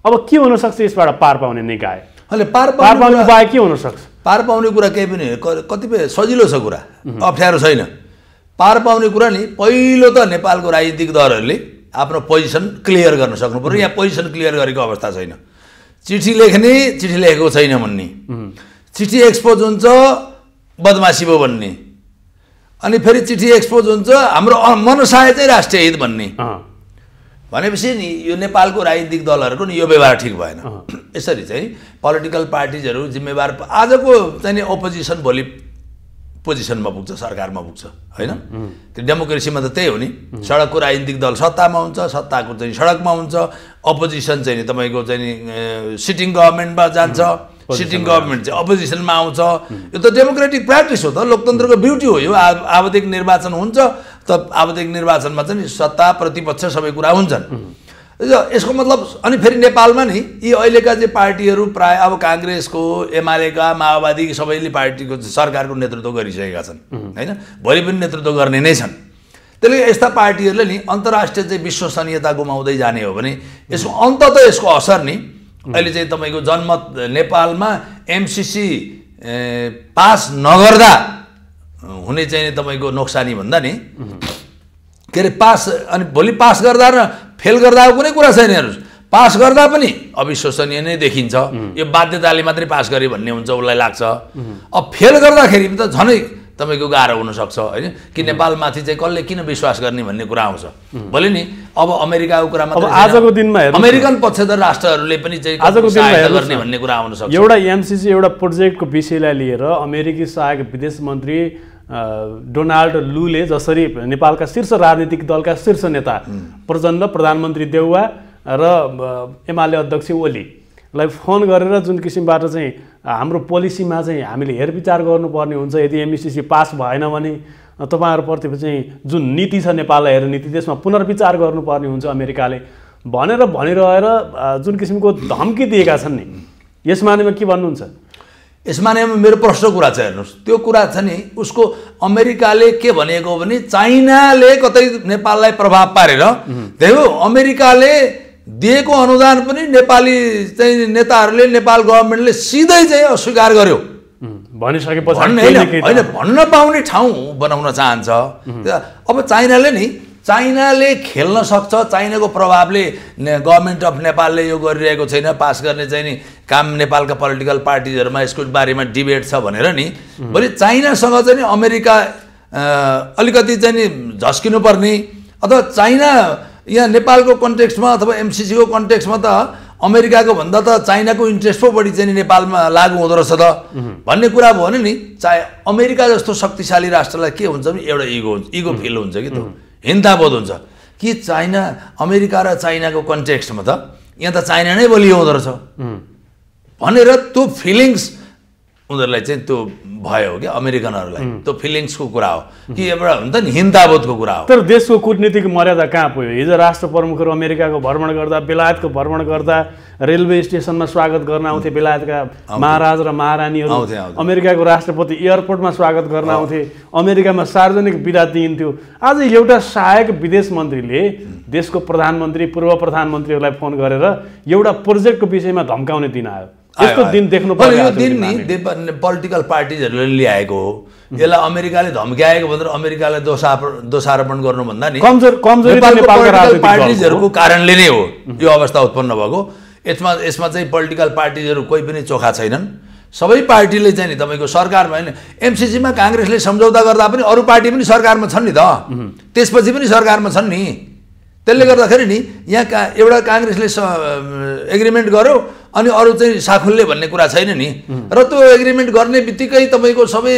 अब के हुनसक्छ यसबाट पार पाउने निकाय? पार पाउने उपाय के हुनसक्छ? पार पाउने कुरा केही पनि कतिपय सजिलो छ कुरा, अप्ठ्यारो छैन। पार पाउने कुरा नि पहिलो त नेपालको राजनीतिक दलहरूले आफ्नो पोजिसन क्लियर गर्न सक्नु पर्यो। यहाँ पोजिसन क्लियर गरेको अवस्था छैन। चिठी लेख्ने, चिठी लेखेको छैन भन्ने, चिठी एक्सपोज हुन्छ बदमासी भयो भन्ने, अनि फेरि चिठी एक्सपोज हुन्छ हाम्रो मनसाय चाहिँ राष्ट्रिय हित भन्ने, भनेपछि नि यो नेपालको राजनीतिक दलहरूको नि यो व्यवहार ठिक भएन। यसरी चाहिँ पोलिटिकल पार्टिजहरू जिम्मेवार आजको चाहिँ नि अपोजिसन भोलि पोजिसनमा पुग्छ, सरकारमा पुग्छ होइन। डेमोक्रेसीमा त त्यही हो नि, सडकको राजनीतिक दल सत्तामा हुन्छ, सत्ताको चाहिँ सडकमा हुन्छ, अपोजिसन चाहिँ नि तपाईँको चाहिँ नि सिटिङ गभर्मेन्टमा जान्छ, सिटिङ गभर्मेन्ट चाहिँ अपोजिसनमा आउँछ। यो त डेमोक्रेटिक प्र्याक्टिस हो त, लोकतन्त्रको ब्युटी हो यो। आवधिक निर्वाचन हुन्छ त, आवधिक निर्वाचनमा चाहिँ सत्ता प्रतिपक्ष सबै कुरा हुन्छन्। यसको मतलब अनि फेरि नेपालमा नि यी अहिलेका चाहिँ पार्टीहरू प्राय अब काङ्ग्रेसको, एमालेका, माओवादी सबैले पार्टीको सरकारको नेतृत्व गरिसकेका छन् होइन, भोलि पनि नेतृत्व गर्ने नै छन्। त्यसले यस्ता पार्टीहरूले नि अन्तर्राष्ट्रिय चाहिँ विश्वसनीयता गुमाउँदै जाने हो भने यसको अन्ततः यसको असर नि अहिले चाहिँ तपाईँको जनमत नेपालमा एमसिसी पास नगर्दा हुने चाहिँ तपाईँको नोक्सानी भन्दा नि के अरे पास, अनि भोलि पास गर्दा र फेल गर्दा कुनै कुरा छैन हेर्नुहोस्। पास गर्दा पनि अविश्वसनीय नै देखिन्छ, यो बाध्यताले मात्रै पास गरे भन्ने हुन्छ उसलाई लाग्छ। अब फेल गर्दाखेरि त झनै तपाईँको गाह्रो हुनसक्छ होइन, कि नेपालमाथि चाहिँ कसले किन विश्वास गर्ने भन्ने कुरा आउँछ। भोलि नि अब अमेरिकाको कुरा मात्रै आजको दिनमा अमेरिकन पक्षधर राष्ट्रहरूले पनि चाहिँ आजको दिनमा गर्ने भन्ने कुरा आउन सक्छ। एउटा एमसिसी एउटा प्रोजेक्टको विषयलाई लिएर अमेरिकी सहायक विदेश मन्त्री डोनाल्ड लूले जसरी नेपालका शीर्ष राजनीतिक दलका शीर्ष नेता प्रचण्ड, प्रधानमन्त्री देउवा र एमाले अध्यक्ष ओलीलाई फोन गरेर जुन किसिमबाट चाहिँ हाम्रो पोलिसीमा चाहिँ हामीले हेरविचार गर्नुपर्ने हुन्छ, यदि एमसिसी पास भएन भने तपाईँहरूप्रति चाहिँ जुन नीति छ नेपाललाई हेरेर नीति त्यसमा पुनर्विचार गर्नुपर्ने हुन्छ अमेरिकाले भनेर भनिरहेर जुन किसिमको धम्की दिएका छन् नि, यस मानेमा के भन्नुहुन्छ? यसमा नै मेरो प्रश्न कुरा छ हेर्नुहोस्, त्यो कुरा छ नि उसको अमेरिकाले के भनेको भने चाइनाले कतै नेपाललाई प्रभाव पारेर देखो अमेरिकाले दिएको अनुदान पनि नेपाली चाहिँ नेताहरूले, नेपाल गभर्मेन्टले सिधै चाहिँ अस्वीकार गर्यो भनिसकेपछि होइन, भन्न पाउने ठाउँ बनाउन चाहन्छ। अब चाइनाले खेल्न सक्छ, चाइनाको प्रभावले गभर्मेन्ट अफ नेपालले यो गरिरहेको छैन, पास गर्ने चाहिँ नि काम नेपालका पोलिटिकल पार्टिजहरूमा यसको बारेमा डिबेट छ भनेर नि भोलि चाइनासँग चाहिँ नि अमेरिका अलिकति चाहिँ नि झस्किनु पर्ने, अथवा चाइना यहाँ नेपालको कन्टेक्स्टमा अथवा एमसिसीको कन्टेक्स्टमा त अमेरिकाको भन्दा त चाइनाको इन्ट्रेस्ट पो बढी चाहिँ नेपालमा लागु हुँदो रहेछ त भन्ने कुरा भयो भने नि अमेरिका जस्तो शक्तिशाली राष्ट्रलाई के हुन्छ भने एउटा इगो फिल हुन्छ कि त्यो हिंसाबोध हुन्छ कि चाइना अमेरिका र चाइनाको कन्टेक्स्टमा त यहाँ त चाइना नै बलियो हुँदो रहेछ भनेर त्यो फिलिङ्स उनीहरूलाई चाहिँ त्यो भयो क्या, अमेरिकनहरूलाई त्यो फिलिङ्सको कुरा हो कि एउटा हुन्छ नि हिंसाबोधको कुरा हो। तर देशको कूटनीतिक मर्यादा कहाँ पुग्यो? हिजो राष्ट्र प्रमुखहरू अमेरिकाको भ्रमण गर्दा, बेलायतको भ्रमण गर्दा रेलवे स्टेसनमा स्वागत गर्न आउँथे बेलायतका महाराज र महारानीहरू, अमेरिकाको राष्ट्रपति एयरपोर्टमा स्वागत गर्न आउँथे, अमेरिकामा सार्वजनिक बिदा दिइन्थ्यो। आज एउटा सहायक विदेश मन्त्रीले देशको प्रधानमन्त्री, पूर्व प्रधानमन्त्रीहरूलाई फोन गरेर एउटा प्रोजेक्टको विषयमा धम्काउने दिन आयो। यस्तो दिन देख्नु पर्यो। यो दिन नि पोलिटिकल पार्टिजहरूले ल्याएको हो, यसलाई अमेरिकाले धम्क्याएको भनेर अमेरिकालाई दोषारोपण गर्नुभन्दा नि पोलिटिकल पार्टिजहरूको कारणले नै हो यो अवस्था उत्पन्न भएको। यसमा चाहिँ पोलिटिकल पार्टिजहरू कोही पनि चोखा छैनन्। सबै पार्टीले चाहिँ नि तपाईँको सरकारमा होइन, एमसिसीमा काङ्ग्रेसले सम्झौता गर्दा पनि अरू पार्टी पनि सरकारमा छन् नि त, त्यसपछि पनि सरकारमा छन् नि। त्यसले गर्दाखेरि नि यहाँ एउटा काङ्ग्रेसले एग्रिमेन्ट गर्यो अनि अरू चाहिँ साखुल्ले भन्ने कुरा छैन नि। र त्यो एग्रिमेन्ट गर्ने बित्तिकै तपाईँको सबै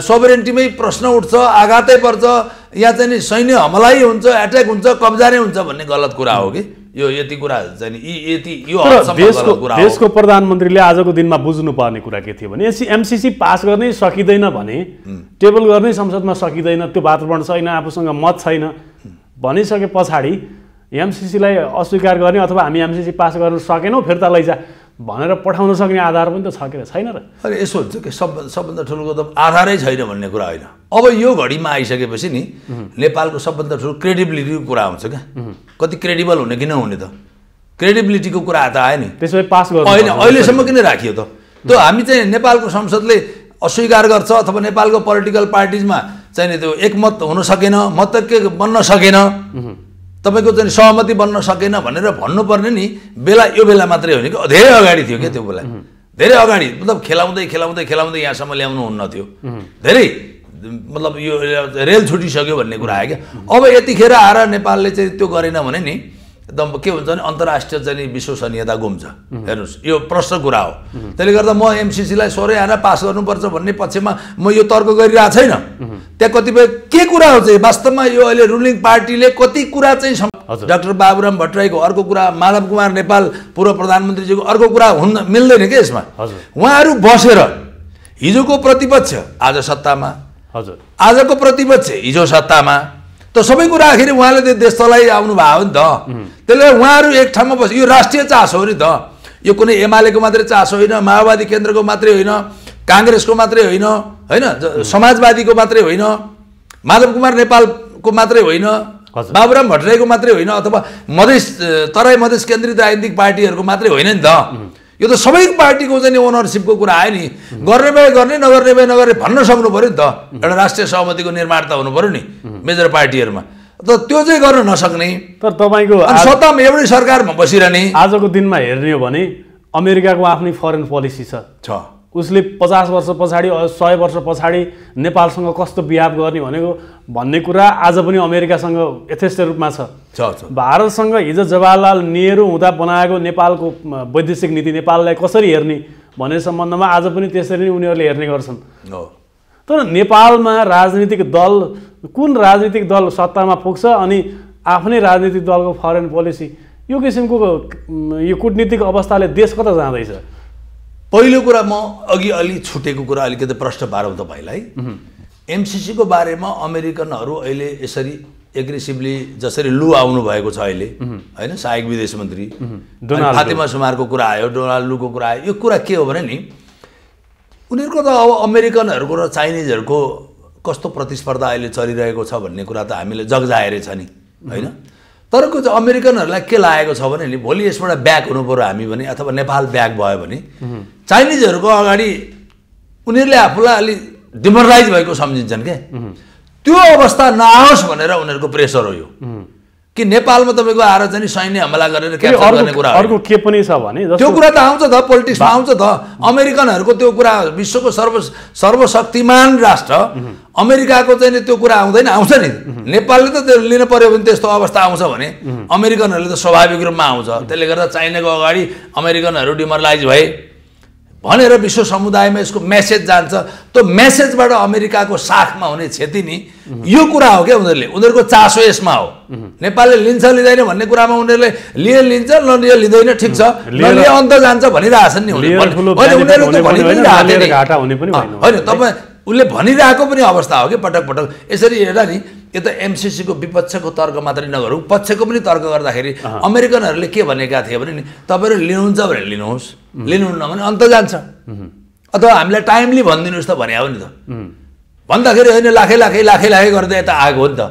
सोभरेन्टीमै प्रश्न उठ्छ, आघातै पर्छ, यहाँ चाहिँ नि सैन्य हमलै हुन्छ, एट्याक हुन्छ, कब्जा नै हुन्छ भन्ने गलत कुरा हो कि यो। यति कुरा चाहिँ यो देशको प्रधानमन्त्रीले आजको दिनमा बुझ्नुपर्ने कुरा के थियो भने एमसिसी पास गर्नै सकिँदैन भने, टेबल गर्नै संसदमा सकिँदैन, त्यो वातावरण छैन, आफूसँग मत छैन भनिसके पछाडि एमसिसीलाई अस्वीकार गर्ने अथवा हामी एमसिसी पास गर्न सकेनौँ फिर्ता लैजा भनेर पठाउन सक्ने आधार पनि त छ कि छैन र? अरे यसो हुन्छ कि सबभन्दा ठुलो त आधारै छैन भन्ने कुरा होइन। अब यो घडीमा आइसकेपछि नि नेपालको सबभन्दा ठुलो क्रेडिबिलिटीको कुरा आउँछ क्या, कति क्रेडिबल हुने कि नहुने त, क्रेडिबिलिटीको कुरा त आयो नि। त्यसो भए पास गर्नु होइन, अहिलेसम्म किन राखियो त? त्यो हामी चाहिँ नेपालको संसदले अस्वीकार गर्छ अथवा नेपालको पोलिटिकल पार्टिजमा चाहिँ त्यो एकमत हुन सकेन, मतैक्य बन्न सकेन, तपाईँको चाहिँ सहमति बन्न सकेन भनेर भन्नुपर्ने नि बेला यो बेला मात्रै हो नि कि धेरै अगाडि थियो क्या त्यो बेला, धेरै अगाडि मतलब खेलाउँदै खेलाउँदै खेलाउँदै यहाँसम्म ल्याउनु हुन्न थियो, धेरै मतलब यो रेल छुटिसक्यो भन्ने कुरा आयो क्या। अब यतिखेर आएर नेपालले चाहिँ त्यो गरेन भने नि एकदम के हुन्छ भने अन्तर्राष्ट्रिय चाहिँ विश्वसनीयता गुम्छ। हेर्नुहोस् यो प्रश्न कुरा हो। त्यसले गर्दा म एमसिसीलाई सोरै आएर पास गर्नुपर्छ भन्ने पक्षमा म यो तर्क गरिरहेको छैन। त्यहाँ कतिपय के कुरा हो चाहिँ वास्तवमा यो अहिले रुलिङ पार्टीले कति कुरा चाहिँ डाक्टर बाबुराम भट्टराईको अर्को कुरा, माधव कुमार नेपाल पूर्व प्रधानमन्त्रीजीको अर्को कुरा हुन मिल्दैन के यसमा। उहाँहरू बसेर हिजोको प्रतिपक्ष आज सत्तामा, आजको प्रतिपक्ष हिजो सत्तामा, त सबै कुरा आखिर उहाँले त्यो देश चलाइ आउनु भयो नि त। त्यसले उहाँहरू एक ठाउँमा बस यो राष्ट्रिय चासो हो नि त। यो कुनै एमालेको मात्रै चासो होइन, माओवादी केन्द्रको मात्रै होइन, काङ्ग्रेसको मात्रै होइन, होइन समाजवादीको मात्रै होइन, माधव कुमार नेपालको मात्रै होइन, बाबुराम भट्टराईको मात्रै होइन, अथवा मधेस तराई मधेस केन्द्रित राजनीतिक पार्टीहरूको मात्रै होइन नि त। यो त सबै पार्टीको चाहिँ ओनरसिपको कुरा आयो नि। गर्ने भए गर्ने, नगर्ने भए नगर्ने भन्न सक्नु पऱ्यो नि त। एउटा राष्ट्रिय सहमतिको निर्माण त हुनु पऱ्यो नि मेजर पार्टीहरूमा। त त्यो चाहिँ गर्न नसक्ने, तर तपाईँको सत्तामा एउटै सरकारमा बसिरहने। आजको दिनमा हेर्ने हो भने अमेरिकाको आफ्नै फरेन पोलिसी छ। उसले 50 वर्ष पछाडि 100 वर्ष पछाडि नेपालसँग कस्तो बिहेभ गर्ने भन्ने कुरा आज पनि अमेरिकासँग यथेष्ट रूपमा छ। भारतसँग हिजो जवाहरलाल नेहरू हुँदा बनाएको नेपालको वैदेशिक नीति नेपाललाई कसरी हेर्ने भन्ने सम्बन्धमा आज पनि त्यसरी नै उनीहरूले हेर्ने गर्छन्। तर नेपालमा राजनीतिक दल, कुन राजनीतिक दल सत्तामा पुग्छ अनि आफ्नै राजनीतिक दलको फरेन पोलिसी, यो किसिमको यो कूटनीतिक अवस्थाले देश कता जाँदैछ? पहिलो कुरा म अघि अलि छुटेको कुरा अलिकति प्रश्न पारौँ तपाईँलाई। एमसिसीको बारेमा अमेरिकनहरू अहिले यसरी एग्रेसिभली जसरी लु आउनु भएको छ अहिले, होइन सहायक विदेश मन्त्री फातिमा सुमारको कुरा आयो, डोनाल्ड लुको कुरा आयो। यो कुरा के हो भने नि उनीहरूको त अब अमेरिकनहरूको र चाइनिजहरूको कस्तो प्रतिस्पर्धा अहिले चलिरहेको छ भन्ने कुरा त हामीले जगजाहेरै छ नि, होइन। तर अमेरिकनहरूलाई के लागेको छ भने नि भोलि यसबाट ब्याक हुनु पऱ्यो हामी भने, अथवा नेपाल ब्याक भयो भने चाइनिजहरूको अगाडि उनीहरूले आफूलाई अलि डिमोरलाइज भएको सम्झिन्छन् के। त्यो अवस्था नआओस् भनेर उनीहरूको प्रेसर हो यो कि नेपालमा तपाईँको आएर चाहिँ सैन्य हमला गरेर क्याप्चर गर्ने कुरा। अर्को के पनि छ भने त्यो कुरा त आउँछ त, पोलिटिक्समा आउँछ त। अमेरिकनहरूको त्यो कुरा, विश्वको सर्वशक्तिमान राष्ट्र अमेरिकाको चाहिँ त्यो कुरा आउँदैन, आउँछ नि। नेपालले त त्यो लिन पर्यो भने त्यस्तो अवस्था आउँछ भने अमेरिकनहरूले त स्वाभाविक रूपमा आउँछ। त्यसले गर्दा चाइनाको अगाडि अमेरिकनहरू डिमोरलाइज भए भनेर विश्व समुदायमा यसको मेसेज जान्छ। त्यो मेसेजबाट अमेरिकाको साखमा हुने क्षति नि यो कुरा हो क्या। उनीहरूको चासो यसमा हो। नेपालले लिन्छ लिँदैन भन्ने कुरामा उनीहरूले लिन्छ, नलिए लिँदैन, ठिक छ, नलिए अन्त जान्छ भनिरहेछन् नि होइन। तपाईँ उसले भनिरहेको पनि अवस्था हो कि पटक पटक यसरी हेर्दा नि। यो त एमसिसीको विपक्षको तर्क मात्रै नगरौँ, पक्षको पनि तर्क गर्दाखेरि अमेरिकनहरूले के भनेका थिए भने नि तपाईँहरू लिनुहुन्छ भने लिनुहोस्, लिनुहुन्न भने अन्त जान्छ, अथवा हामीलाई टाइमली भनिदिनुहोस् त भने हो नि त। भन्दाखेरि होइन लाखे लाखे लाखे लाखे गर्दै यता आएको हो नि त।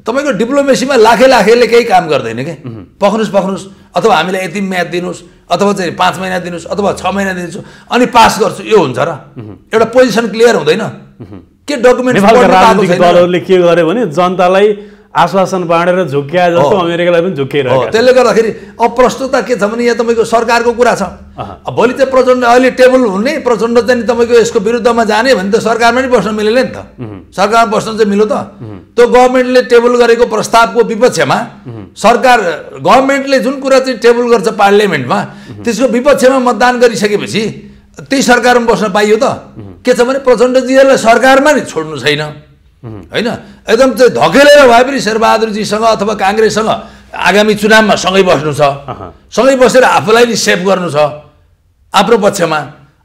तपाईँको डिप्लोमेसीमा लाखे लाखेले केही काम गर्दैन के। पक्नुहोस् अथवा हामीलाई यति म्याद दिनुहोस्, अथवा चाहिँ 5 महिना दिनुहोस्, अथवा 6 महिना दिन्छु अनि पास गर्छु, यो हुन्छ र? एउटा पोजिसन क्लियर हुँदैन के? डकुमेन्ट राजनीतिक दलहरूले के गर्यो भने जनतालाई आश्वासन बाँडेर झुक्क्याए जस्तो अमेरिकालाई पनि झुक्किरहेको। त्यसले गर्दाखेरि अब प्रश्नता के छ भने यहाँ तपाईँको सरकारको कुरा छ। भोलि चाहिँ प्रचण्ड अहिले टेबल हुने, प्रचण्ड चाहिँ तपाईँको यसको विरुद्धमा जाने भने त सरकारमा नि बस्न मिलेन नि त। सरकारमा बस्न चाहिँ मिल्यो त। त्यो गभर्मेन्टले टेबल गरेको प्रस्तावको विपक्षमा सरकार, गभर्मेन्टले जुन कुरा चाहिँ टेबल गर्छ पार्लियामेन्टमा, त्यसको विपक्षमा मतदान गरिसकेपछि त्यही सरकारमा बस्न पाइयो त। के छ भने प्रचण्डजीहरूलाई सरकारमा नि छोड्नु छैन, होइन। एकदम चाहिँ धकेलेर भए पनि शेरबहादुरजीसँग अथवा काङ्ग्रेससँग आगामी चुनावमा सँगै बस्नु छ, सँगै बसेर आफूलाई नि सेभ गर्नु छ आफ्नो पक्षमा।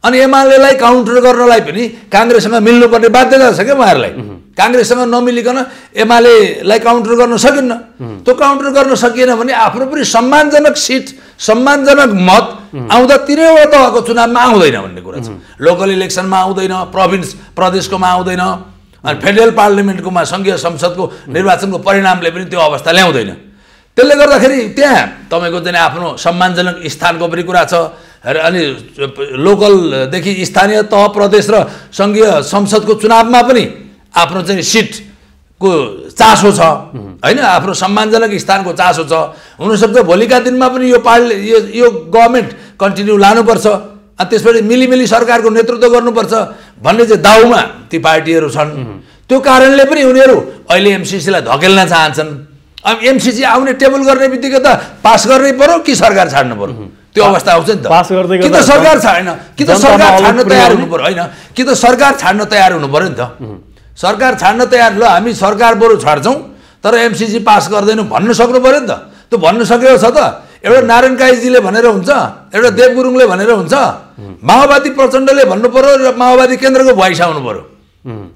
अनि एमालेलाई काउन्टर गर्नलाई पनि काङ्ग्रेससँग मिल्नुपर्ने बाध्यता छ क्या उहाँहरूलाई। काङ्ग्रेससँग नमिलिकन एमालेलाई काउन्टर गर्न सकिन्न। त्यो काउन्टर गर्न सकिएन भने आफ्नो पनि सम्मानजनक सिट, सम्मानजनक मत आउँदा तिनैवटा तहको चुनावमा आउँदैन भन्ने कुरा छ। लोकल इलेक्सनमा आउँदैन, प्रदेशकोमा आउँदैन, अनि फेडरल पार्लियामेन्टकोमा सङ्घीय संसदको निर्वाचनको परिणामले पनि त्यो अवस्था ल्याउँदैन। त्यसले गर्दाखेरि त्यहाँ तपाईँको चाहिँ आफ्नो सम्मानजनक स्थानको पनि कुरा छ। अनि लोकलदेखि स्थानीय तह, प्रदेश र सङ्घीय संसदको चुनावमा पनि आफ्नो चाहिँ सिटको चासो छ, होइन। आफ्नो सम्मानजनक स्थानको चासो छ। हुनसक्छ भोलिका दिनमा पनि यो गभर्मेन्ट कन्टिन्यू लानुपर्छ, अनि त्यसपछि मिलिमिली सरकारको नेतृत्व गर्नुपर्छ भन्ने चाहिँ दाउमा ती पार्टीहरू छन्। त्यो कारणले पनि उनीहरू अहिले एमसिसीलाई धकेल्न चाहन्छन्। अब एमसिसी आउने टेबल गर्ने बित्तिकै त पास गर्नै पर्यो कि सरकार छाड्नु पर्यो, त्यो अवस्था आउँछ नि त। पास गर्दै कि त सरकार छाड्न, कि त सरकार छाड्न तयार हुनु पर्यो, होइन कि त सरकार छाड्न तयार हुनु पर्यो नि त। सरकार छाड्न तयार, ल हामी सरकार बरु छाड्छौँ तर एमसिसी पास गर्दैनौँ भन्न सक्नु पर्यो नि त। त्यो भन्न सकेको छ त? एउटा नारायण काईजीले भनेर हुन्छ, एउटा देव गुरुङले भनेर हुन्छ, माओवादी प्रचण्डले भन्नु पर्यो र माओवादी केन्द्रको भोइस आउनु पर्यो,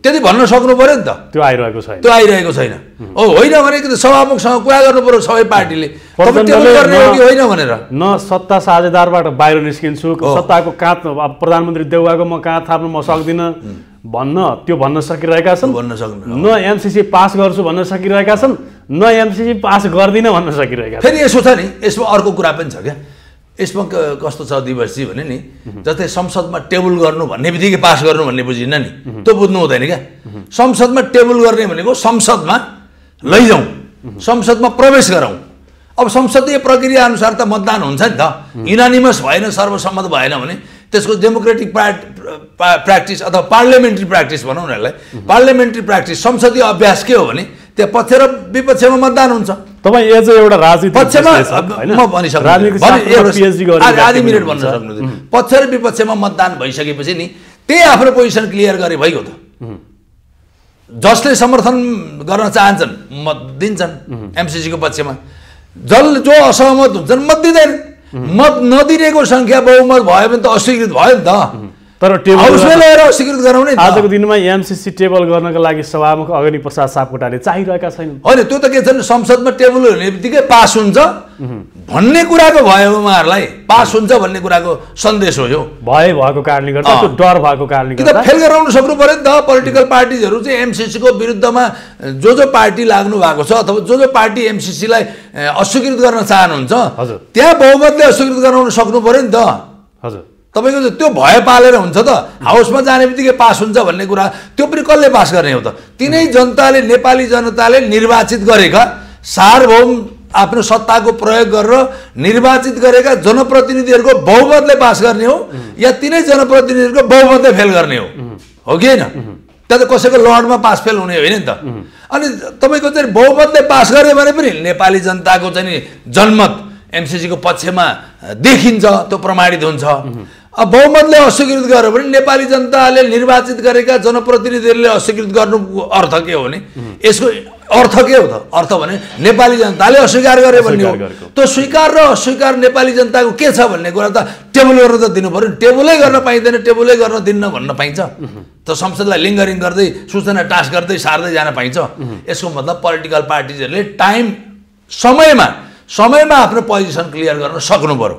त्यति भन्न सक्नु पर्यो नि त। त्यो आइरहेको छैन, त्यो आइरहेको छैन। हो होइन भने कि सभामुखसँग कुरा गर्नु पर्यो सबै पार्टीले, टेबल गर्ने हो कि होइन भनेर। न सत्ता साझेदारबाट बाहिर निस्किन्छु, सत्ताको काँध अब प्रधानमन्त्री देउवाको म काँध थाप्न म सक्दिनँ त्यो भन्न सकिरहेका छन्। न एमसिसी पास गर्छु भन्न सकिरहेका छन्, न एमसिसी पास गर्दिनँ भन्न सकिरहेका छन्। फेरि यसो छ नि, यसमा अर्को कुरा पनि छ क्या। यसमा कस्तो छ दिवसजी भने नि, जस्तै संसदमा टेबल गर्नु भन्ने बित्तिकै पास गर्नु भन्ने बुझिन्न नि, त्यो बुझ्नु हुँदैन क्या। संसदमा टेबल गर्ने भनेको संसदमा लैजाउँ, संसदमा प्रवेश गरौँ। अब संसदीय प्रक्रिया अनुसार त मतदान हुन्छ नि त, युनानिमस भएन, सर्वसम्मत भएन भने त्यसको डेमोक्रेटिक प्र्याक्टिस अथवा पार्लियामेन्ट्री प्र्याक्टिस भनौँ न यसलाई, पार्लियामेन्ट्री प्र्याक्टिस संसदीय अभ्यास के हो भने त्यहाँ पक्ष र विपक्षमा मतदान हुन्छ। तपाईँ एज एउटा राजनीतिक पक्षमा म भनिसक्छु, आधी मिनट भन्न सक्नु, पक्ष र विपक्षमा मतदान भइसकेपछि नि त्यही आफ्नो पोजिसन क्लियर गरे भइगयो त। जसले समर्थन गर्न चाहन्छन् मत दिन्छन् एमसिसीको पक्षमा, जो असहमत हुन्छन् मत दिँदैन। मत नदिनेको सङ्ख्या बहुमत भयो भने त अस्वीकृत भयो नि त। तर हाउसमा ल्याएर अस्वीकृत गराउने आजको दिनमा एमसिसी टेबल गर्नका लागि सभामुख अग्नि प्रसाद सापकोटाले चाहिरहेका छैनन्। होइन त्यो त के छ, संसदमा टेबल हुने बित्तिकै पास हुन्छ भन्ने कुराको भयो उहाँहरूलाई, पास हुन्छ भन्ने कुराको सन्देश हो यो। भएको कारणले गर्दा, त्यो डर भएको कारणले गर्दा फेल गराउन सक्नु पर्यो नि त। पोलिटिकल पार्टिजहरू चाहिँ एमसिसीको विरुद्धमा जो पार्टी लाग्नु भएको छ अथवा जो पार्टी एमसिसीलाई अस्वीकृत गर्न चाहनुहुन्छ त्यहाँ बहुमतले अस्वीकृत गराउन सक्नु पर्यो नि त। हजुर, तपाईँको त्यो भय पालेर हुन्छ त। हाउसमा जाने बित्तिकै पास हुन्छ भन्ने कुरा त्यो पनि कसले पास गर्ने हो त? तिनै जनताले, नेपाली जनताले निर्वाचित गरेका, सार्वभौम आफ्नो सत्ताको प्रयोग गरेर निर्वाचित गरेका जनप्रतिनिधिहरूको बहुमतले पास गर्ने हो या तिनै जनप्रतिनिधिहरूको बहुमतले फेल गर्ने हो कि होइन? त्यहाँ त कसैको लडमा पास फेल हुने होइन नि त। अनि तपाईँको चाहिँ बहुमतले पास गऱ्यो भने पनि नेपाली जनताको चाहिँ जनमत एमसिसीको पक्षमा देखिन्छ, त्यो प्रमाणित हुन्छ। अब बहुमतले अस्वीकृत गर्यो भने नेपाली जनताले निर्वाचित गरेका जनप्रतिनिधिहरूले अस्वीकृत गर्नुको अर्थ के हो भने, यसको अर्थ के हो त? अर्थ भने नेपाली जनताले अस्वीकार गर्यो भन्ने हो। त्यो स्वीकार र अस्वीकार नेपाली जनताको के छ भन्ने कुरा त टेबल गर्न त दिनु पर्यो। टेबलै गर्न पाइँदैन, टेबलै गर्न दिन्न भन्न पाइन्छ त? संसदलाई लिङ्गरिङ गर्दै सूचना टास गर्दै सार्दै जान पाइन्छ? यसको मतलब पोलिटिकल पार्टिजहरूले टाइम समयमा आफ्नो पोजिसन क्लियर गर्न सक्नु पर्यो।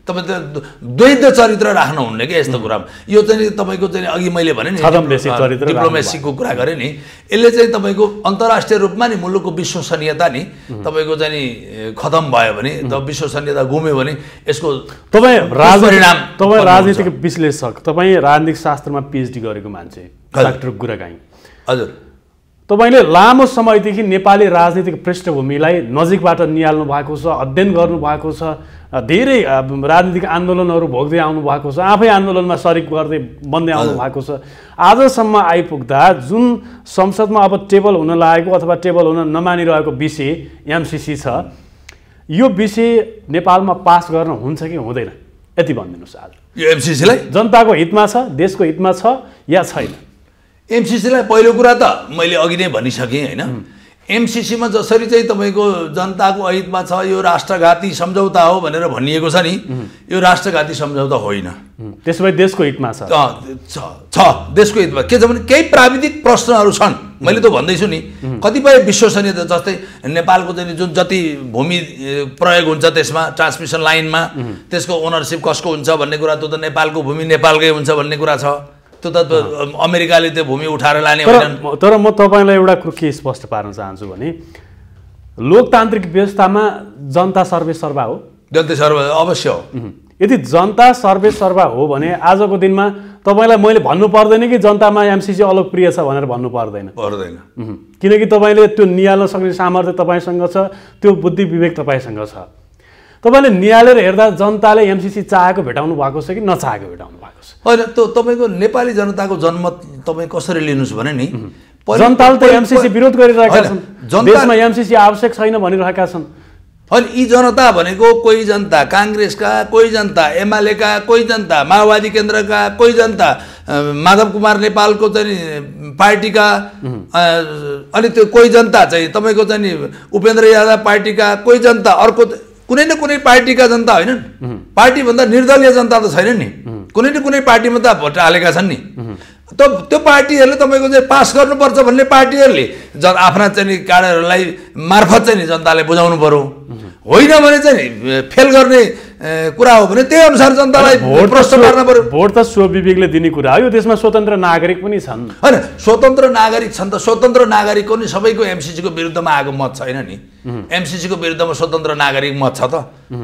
तपाईँ त द्वैध चरित्र राख्नुहुन्न कि यस्तो कुरामा। यो चाहिँ तपाईँको चाहिँ अघि मैले भने नि डिप्लोमेसीको कुरा गरेँ नि, यसले चाहिँ तपाईँको अन्तर्राष्ट्रिय रूपमा नि मुलुकको विश्वसनीयता नि तपाईँको चाहिँ नि खतम भयो भने, विश्वसनीयता गुम्यो भने यसको परिणाम। तपाईँ राजनीतिक विश्लेषक, तपाईँ राजनीतिक शास्त्रमा पिएचडी गरेको मान्छे, डाक्टर गुरागाई। हजुर, तपाईँले लामो समयदेखि नेपाली राजनीतिक पृष्ठभूमिलाई नजिकबाट निहाल्नु भएको छ, अध्ययन गर्नुभएको छ, धेरै राजनीतिक आन्दोलनहरू भोग्दै आउनु भएको छ, आफै आन्दोलनमा सरिक गर्दै बन्दै आउनु भएको छ। आजसम्म आइपुग्दा जुन संसदमा अब टेबल हुन लागेको अथवा टेबल हुन नमानिरहेको विषय एमसिसी छ, यो विषय नेपालमा पास गर्न हुन्छ कि हुँदैन, यति भनिदिनुहोस्। आज यो एमसिसीलाई जनताको हितमा छ, देशको हितमा छ या छैन? एमसिसीलाई पहिलो कुरा त मैले अघि नै भनिसकेँ होइन। एमसिसीमा जसरी चाहिँ तपाईँको जनताको अहितमा छ, यो राष्ट्रघाती सम्झौता हो भनेर भनिएको छ नि, यो राष्ट्रघाती सम्झौता होइन। त्यसो भए देशको हितमा छ, देशको हितमा के छ भने केही प्राविधिक प्रश्नहरू छन्, मैले त भन्दैछु नि। कतिपय विश्वसनीयता, जस्तै नेपालको चाहिँ जुन जति भूमि प्रयोग हुन्छ त्यसमा, ट्रान्समिसन लाइनमा त्यसको ओनरसिप कसको हुन्छ भन्ने कुरा, त्यो त नेपालको भूमि नेपालकै हुन्छ भन्ने कुरा छ। त्यो त अमेरिकाले त्यो भूमि उठाएर लाने होइन। तर म तपाईँलाई एउटा कुरो के स्पष्ट पार्न चाहन्छु भने, लोकतान्त्रिक व्यवस्थामा जनता सर्वेसर्वा हो। जनता सर्वा अवश्य हो। यदि जनता सर्वेसर्वा हो भने आजको दिनमा तपाईँलाई मैले भन्नु पर्दैन कि जनतामा एमसिसी अलोकप्रिय छ भनेर भन्नु पर्दैन। किनकि तपाईँले त्यो निहाल्न सक्ने सामर्थ्य तपाईँसँग छ, त्यो बुद्धि विवेक तपाईँसँग छ। तपाईँले निहालेर हेर्दा जनताले एमसिसी चाहेको भेटाउनु भएको छ कि नचाहेको भेटाउनु भएको छ? होइन, त्यो तपाईँको नेपाली जनताको जनमत तपाईँ कसरी लिनुहोस् भने नि, जनताले त एमसीसी विरोध गरिरहेका छन्, देशमा एमसीसी आवश्यक छैन भनिरहेका छन्। अनि यी जनता भनेको कोही जनता काङ्ग्रेसका, कोही जनता एमालेका, कोही जनता माओवादी केन्द्रका, कोही जनता माधव कुमार नेपालको चाहिँ पार्टीका, अनि त्यो कोही जनता चाहिँ तपाईँको चाहिँ उपेन्द्र यादव पार्टीका, कोही जनता अर्को कुनै न कुनै पार्टीका जनता होइनन्। पार्टीभन्दा निर्दलीय जनता त छैन नि, कुनै न कुनै पार्टीमा त भोट हालेका छन् नि। त्यो पार्टीहरूले तपाईँको चाहिँ पास गर्नुपर्छ भन्ने पार्टीहरूले आफ्ना चाहिँ कार्यहरूलाई मार्फत चाहिँ नि जनताले बुझाउनु पर्यो, होइन भने चाहिँ फेल गर्ने कुरा हो भने त्यही अनुसार जनतालाई प्रश्न पार्न पर्यो। भोट त स्वविवेकले दिने कुरा हो, यो देशमा स्वतन्त्र नागरिक पनि छन्। होइन स्वतन्त्र नागरिक छन् त, स्वतन्त्र नागरिकको नि सबैको एमसीसीको विरुद्धमा आएको मत छैन नि। एमसीसीको विरुद्धमा स्वतन्त्र नागरिक मत छ त,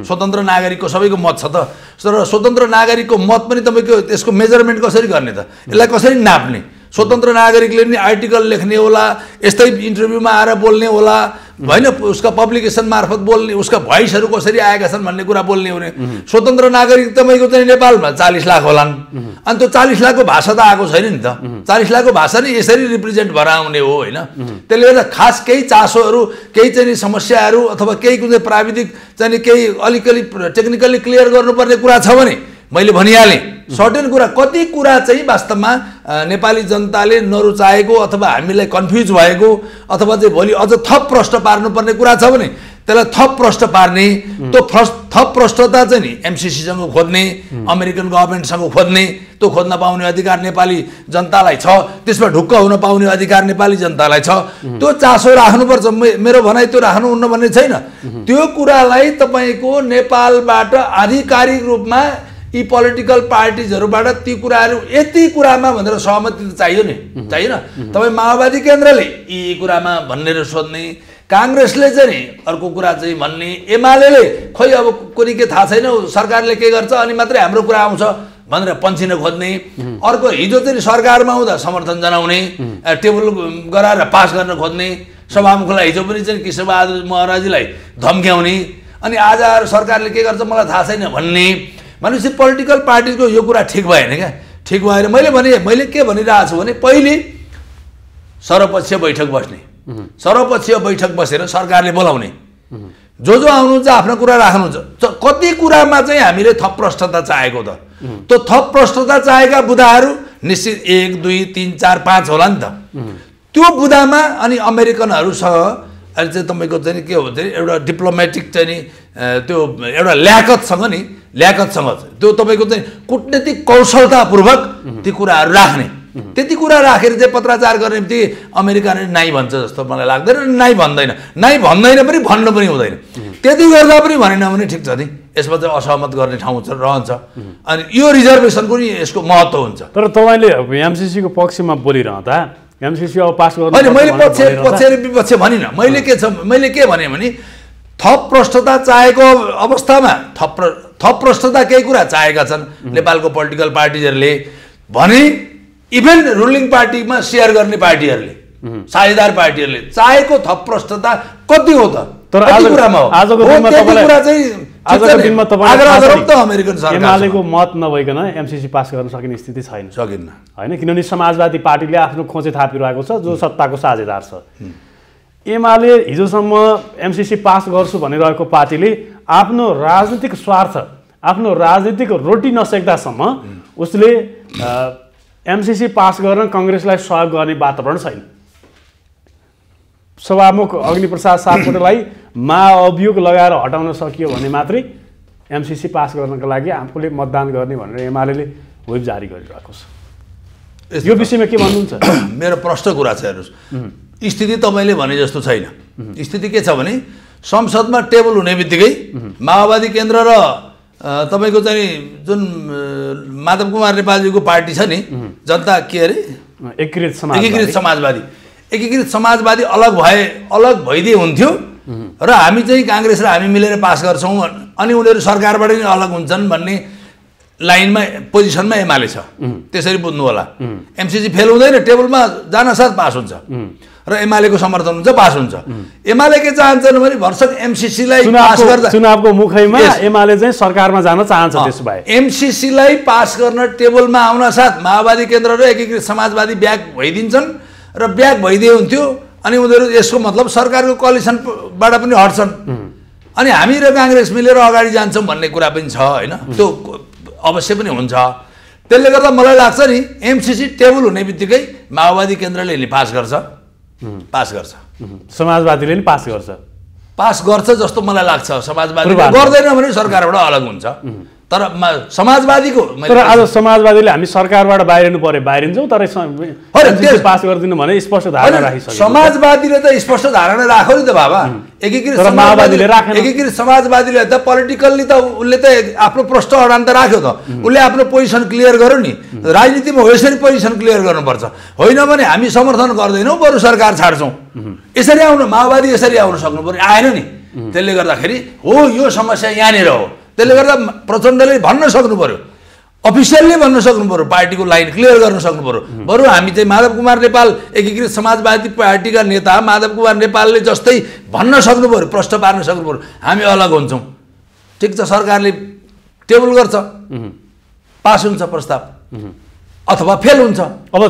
स्वतन्त्र नागरिकको सबैको मत छ त। तर स्वतन्त्र नागरिकको मत पनि तपाईँको त्यसको मेजरमेन्ट कसरी गर्ने त, यसलाई कसरी नाप्ने? स्वतन्त्र नागरिकले नि आर्टिकल लेख्ने होला, यस्तै इन्टरभ्यूमा आएर बोल्ने होला, होइन उसका पब्लिकेसन मार्फत बोल्ने, उसका भोइसहरू कसरी आएका छन् भन्ने कुरा बोल्ने हुने। स्वतन्त्र नागरिक तपाईँको चाहिँ नेपालमा 40 लाख होलान्, अनि त्यो 40 लाखको भाषा त आएको छैन नि त। 40 लाखको भाषा नि यसरी रिप्रेजेन्ट भएर आउने हो, होइन? त्यसले गर्दा खास केही चासोहरू, केही चाहिँ समस्याहरू अथवा केही कुनै प्राविधिक चाहिँ केही अलिकति टेक्निकली क्लियर गर्नुपर्ने कुरा छ भने मैले भनिहालेँ। सर्टेन कुरा, कति कुरा चाहिँ वास्तवमा नेपाली जनताले नरुचाएको अथवा हामीलाई कन्फ्युज भएको अथवा चाहिँ भोलि अझ थप प्रश्न पार्नुपर्ने कुरा छ भने त्यसलाई थप प्रश्न पार्ने, त्यो थप प्रश्नता चाहिँ नि एमसीसीसँग खोज्ने, अमेरिकन गभर्मेन्टसँग खोज्ने, त्यो खोज्न पाउने अधिकार नेपाली जनतालाई छ, त्यसमा ढुक्क हुन पाउने अधिकार नेपाली जनतालाई छ। त्यो चासो राख्नुपर्छ, मेरो भनाइ त्यो राख्नुहुन्न भन्ने छैन। त्यो कुरालाई तपाईँको नेपालबाट आधिकारिक रूपमा यी पोलिटिकल पार्टिजहरूबाट ती कुराहरू यति कुरामा भनेर सहमति त चाहियो नि, चाहिएन? तपाईँ माओवादी केन्द्रले यी कुरामा भन्ने र सोध्ने, काङ्ग्रेसले चाहिँ नि अर्को कुरा चाहिँ भन्ने, एमाले खोइ अब कुनै के थाहा छैन, सरकारले के गर्छ अनि मात्रै हाम्रो कुरा आउँछ भनेर पन्छिन खोज्ने। अर्को हिजो चाहिँ सरकारमा आउँदा समर्थन जनाउने, टेबल गराएर पास गर्न खोज्ने, सभामुखलाई हिजो पनि चाहिँ कृष्णबहादुर महराजीलाई धम्क्याउने, अनि आज आएर सरकारले के गर्छ मलाई थाहा छैन भन्ने। भनेपछि पोलिटिकल पार्टीको यो कुरा ठिक भएन क्या, ठिक भएन। मैले के भनिरहेको छु भने पहिले सर्वपक्षीय बैठक बस्ने, सर्वपक्षीय बैठक बसेर सरकारले बोलाउने, जो आउनुहुन्छ आफ्नो कुरा राख्नुहुन्छ। कति कुरामा चाहिँ हामीले थप प्रश्नता चाहेको त, त्यो थप प्रश्नता चाहेका बुदाहरू निश्चित 1, 2, 3, 4, 5 होला नि त। त्यो बुदामा अनि अमेरिकनहरूसँग अहिले चाहिँ तपाईँको चाहिँ के हुन्छ एउटा डिप्लोमेटिक चाहिँ नि त्यो एउटा ल्याकतसँग त्यो तपाईँको चाहिँ कुटनीतिक कौशलतापूर्वक ती कुराहरू राख्ने, त्यति कुरा राखेर चाहिँ पत्राचार गर्ने बित्तिकै अमेरिकाले नाइ भन्छ जस्तो मलाई लाग्दैन। नाइ भन्दैन पनि भन्न पनि हुँदैन। त्यति गर्दा पनि भनेन भने ठिक छ नि, यसमा चाहिँ असहमत गर्ने ठाउँ रहन्छ, अनि यो रिजर्भेसनको नि यसको महत्त्व हुन्छ। तर तपाईँले एमसीसीको पक्षमा बोलिरहँदा एमसीसी अब पास गर्नु होइन, मैले पक्ष विपक्ष भनिनँ। मैले के भने थप प्रश्नता चाहेको अवस्थामा थप प्रश्नता केही कुरा चाहेका छन् नेपालको पोलिटिकल पार्टिजहरूले भने, इभन रुलिङ पार्टीमा सेयर गर्ने पार्टीहरूले, साझेदार पार्टीहरूले चाहेको थप प्रश्नता कति हो त? तर आजको दिनमा एमालेको मत नभइकन एमसीसी पास गर्न सकिने स्थिति सकिन्न, होइन? किनभने समाजवादी पार्टीले आफ्नो खोजे थापिरहेको छ, जो सत्ताको साझेदार छ। एमाले हिजोसम्म एमसीसी पास गर्छु भनिरहेको पार्टीले आफ्नो राजनीतिक स्वार्थ, आफ्नो राजनीतिक रोटी नसेक्दासम्म उसले एमसीसी पास गर्न कङ्ग्रेसलाई सहयोग गर्ने वातावरण छैन। सभामुख अग्निप्रसाद सापकोटालाई महाअभियोग लगाएर हटाउन सकियो भने मात्रै एमसीसी पास गर्नको लागि आफूले मतदान गर्ने भनेर एमाले वेब जारी गरिरहेको छ। यो विषयमा के भन्नुहुन्छ? मेरो प्रश्न कुरा छ, हेर्नुहोस्, स्थिति तपाईँले भने जस्तो छैन। स्थिति के छ भने संसदमा टेबल हुने बित्तिकै माओवादी केन्द्र र तपाईँको चाहिँ जुन माधव कुमार नेपालजीको पार्टी छ नि, जनता के अरे एकीकृत समाजवादी अलग भइदिए हुन्थ्यो र हामी चाहिँ काङ्ग्रेस र हामी मिलेर पास गर्छौँ, अनि उनीहरू सरकारबाट नै अलग हुन्छन् भन्ने लाइनमा पोजिसनमा एमाले छ। त्यसरी बुझ्नु होला। एमसीसी फेल हुँदैन, टेबलमा जानसाथ पास हुन्छ र एमालेको समर्थन हुन्छ, पास हुन्छ। एमाले के चाहन्छन् भने भर्सक एमसीसीलाई पास गर्दा चुनावको मुखैमा एमाले चाहिँ सरकारमा जान चाहन्छ। त्यसो भए एमसीसीलाई पास गर्न टेबलमा आउन साथ माओवादी केन्द्र र एकीकृत समाजवादी ब्याक भइदिन्छन् र ब्याक भइदिए हुन्थ्यो अनि उनीहरू यसको मतलब सरकारको कोअलिसनबाट पनि हट्छन् अनि हामी र काङ्ग्रेस मिलेर अगाडि जान्छौँ भन्ने कुरा पनि छ होइन त्यो अवश्य पनि हुन्छ त्यसले गर्दा मलाई लाग्छ नि एमसिसी टेबल हुने बित्तिकै माओवादी केन्द्रले नि पास गर्छ समाजवादीले नि पास गर्छ जस्तो मलाई लाग्छ समाजवादीले गर्दैन भने सरकारबाट अलग हुन्छ तर समाजवादीको तर आज समाजवादीले हामी सरकारबाट बाहिरिनु पर्यो बाहिरिन्छौँ तर पास गरिदिनु भने स्पष्ट धारणा राखिसक्यो समाजवादीले त स्पष्ट धारणा राख्यो नि त बाबा एकीकृत समाजवादीले त पोलिटिकल्ली त उसले त आफ्नो प्रश्न अडान त राख्यो त उसले आफ्नो पोजिसन क्लियर गर्यो नि राजनीतिमा यसरी पोजिसन क्लियर गर्नुपर्छ होइन भने हामी समर्थन गर्दैनौँ बरु सरकार छाड्छौँ यसरी आउनु माओवादी यसरी आउन सक्नु पर्यो आएन नि त्यसले गर्दाखेरि हो यो समस्या यहाँनिर हो त्यसले गर्दा प्रचण्डले भन्न सक्नु पर्यो अफिसियल्ली भन्न सक्नु पर्यो पार्टीको लाइन क्लियर गर्न सक्नु पर्यो बरु हामी चाहिँ माधव कुमार नेपाल एकीकृत समाजवादी पार्टीका नेता माधव कुमार नेपालले जस्तै भन्न सक्नु पर्यो प्रश्न पार्न सक्नु पर्यो हामी अलग हुन्छौँ ठिक छ सरकारले टेबल गर्छ पास हुन्छ प्रस्ताव अथवा फेल हुन्छ अब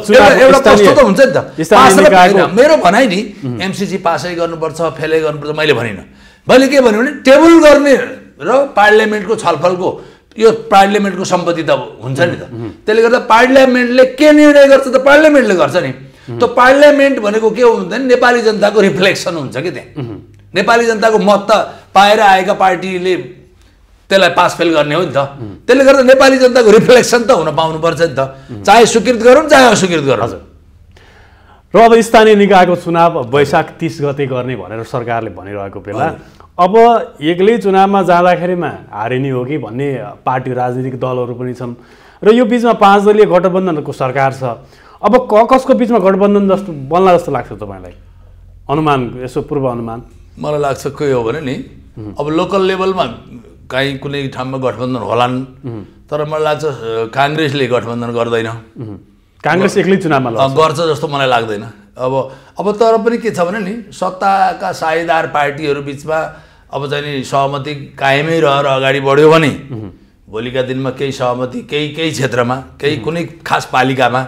एउटा प्रश्न त हुन्छ नि त मेरो भनाइ नि एमसिसी पासै गर्नुपर्छ फेलै गर्नुपर्छ मैले भनिनँ मैले के भन्यो भने टेबल गर्ने र पार्लियामेन्टको छलफलको यो पार्लियामेन्टको सम्पत्ति त हुन्छ नि त त्यसले गर्दा पार्लियामेन्टले के निर्णय गर्छ त पार्लियामेन्टले गर्छ नि त्यो पार्लियामेन्ट भनेको के हो भन्दा नेपाली जनताको रिफ्लेक्सन हुन्छ कि त्यहाँ नेपाली जनताको मत त पाएर आएका पार्टीले त्यसलाई पास फेल गर्ने हो नि त त्यसले गर्दा नेपाली जनताको रिफ्लेक्सन त हुन पाउनुपर्छ नि त चाहे स्वीकृत गरौँ चाहे अस्वीकृत गरौँ र अब स्थानीय निकायको चुनाव वैशाख 30 गते गर्ने भनेर सरकारले भनिरहेको बेला अब एक्लै चुनावमा जाँदाखेरिमा हारिने हो कि भन्ने पार्टी राजनीतिक दलहरू पनि छन् र यो बिचमा 5 दलीय गठबन्धनको सरकार छ अब कसको बिचमा गठबन्धन जस्तो बन्ला जस्तो लाग्छ तपाईँलाई अनुमान यसो पूर्व अनुमान मलाई लाग्छ के हो भने नि अब लोकल लेभलमा कहीँ कुनै ठाउँमा गठबन्धन होलान् तर मलाई लाग्छ काङ्ग्रेसले गठबन्धन गर्दैन काङ्ग्रेस एक्लै चुनावमा गर्छ जस्तो मलाई लाग्दैन अब तर पनि के छ भने नि सत्ताका साझेदार पार्टीहरू बिचमा अब चाहिँ नि सहमति कायमै रहेर अगाडि बढ्यो भने भोलिका दिनमा केही सहमति केही क्षेत्रमा केही कुनै खास पालिकामा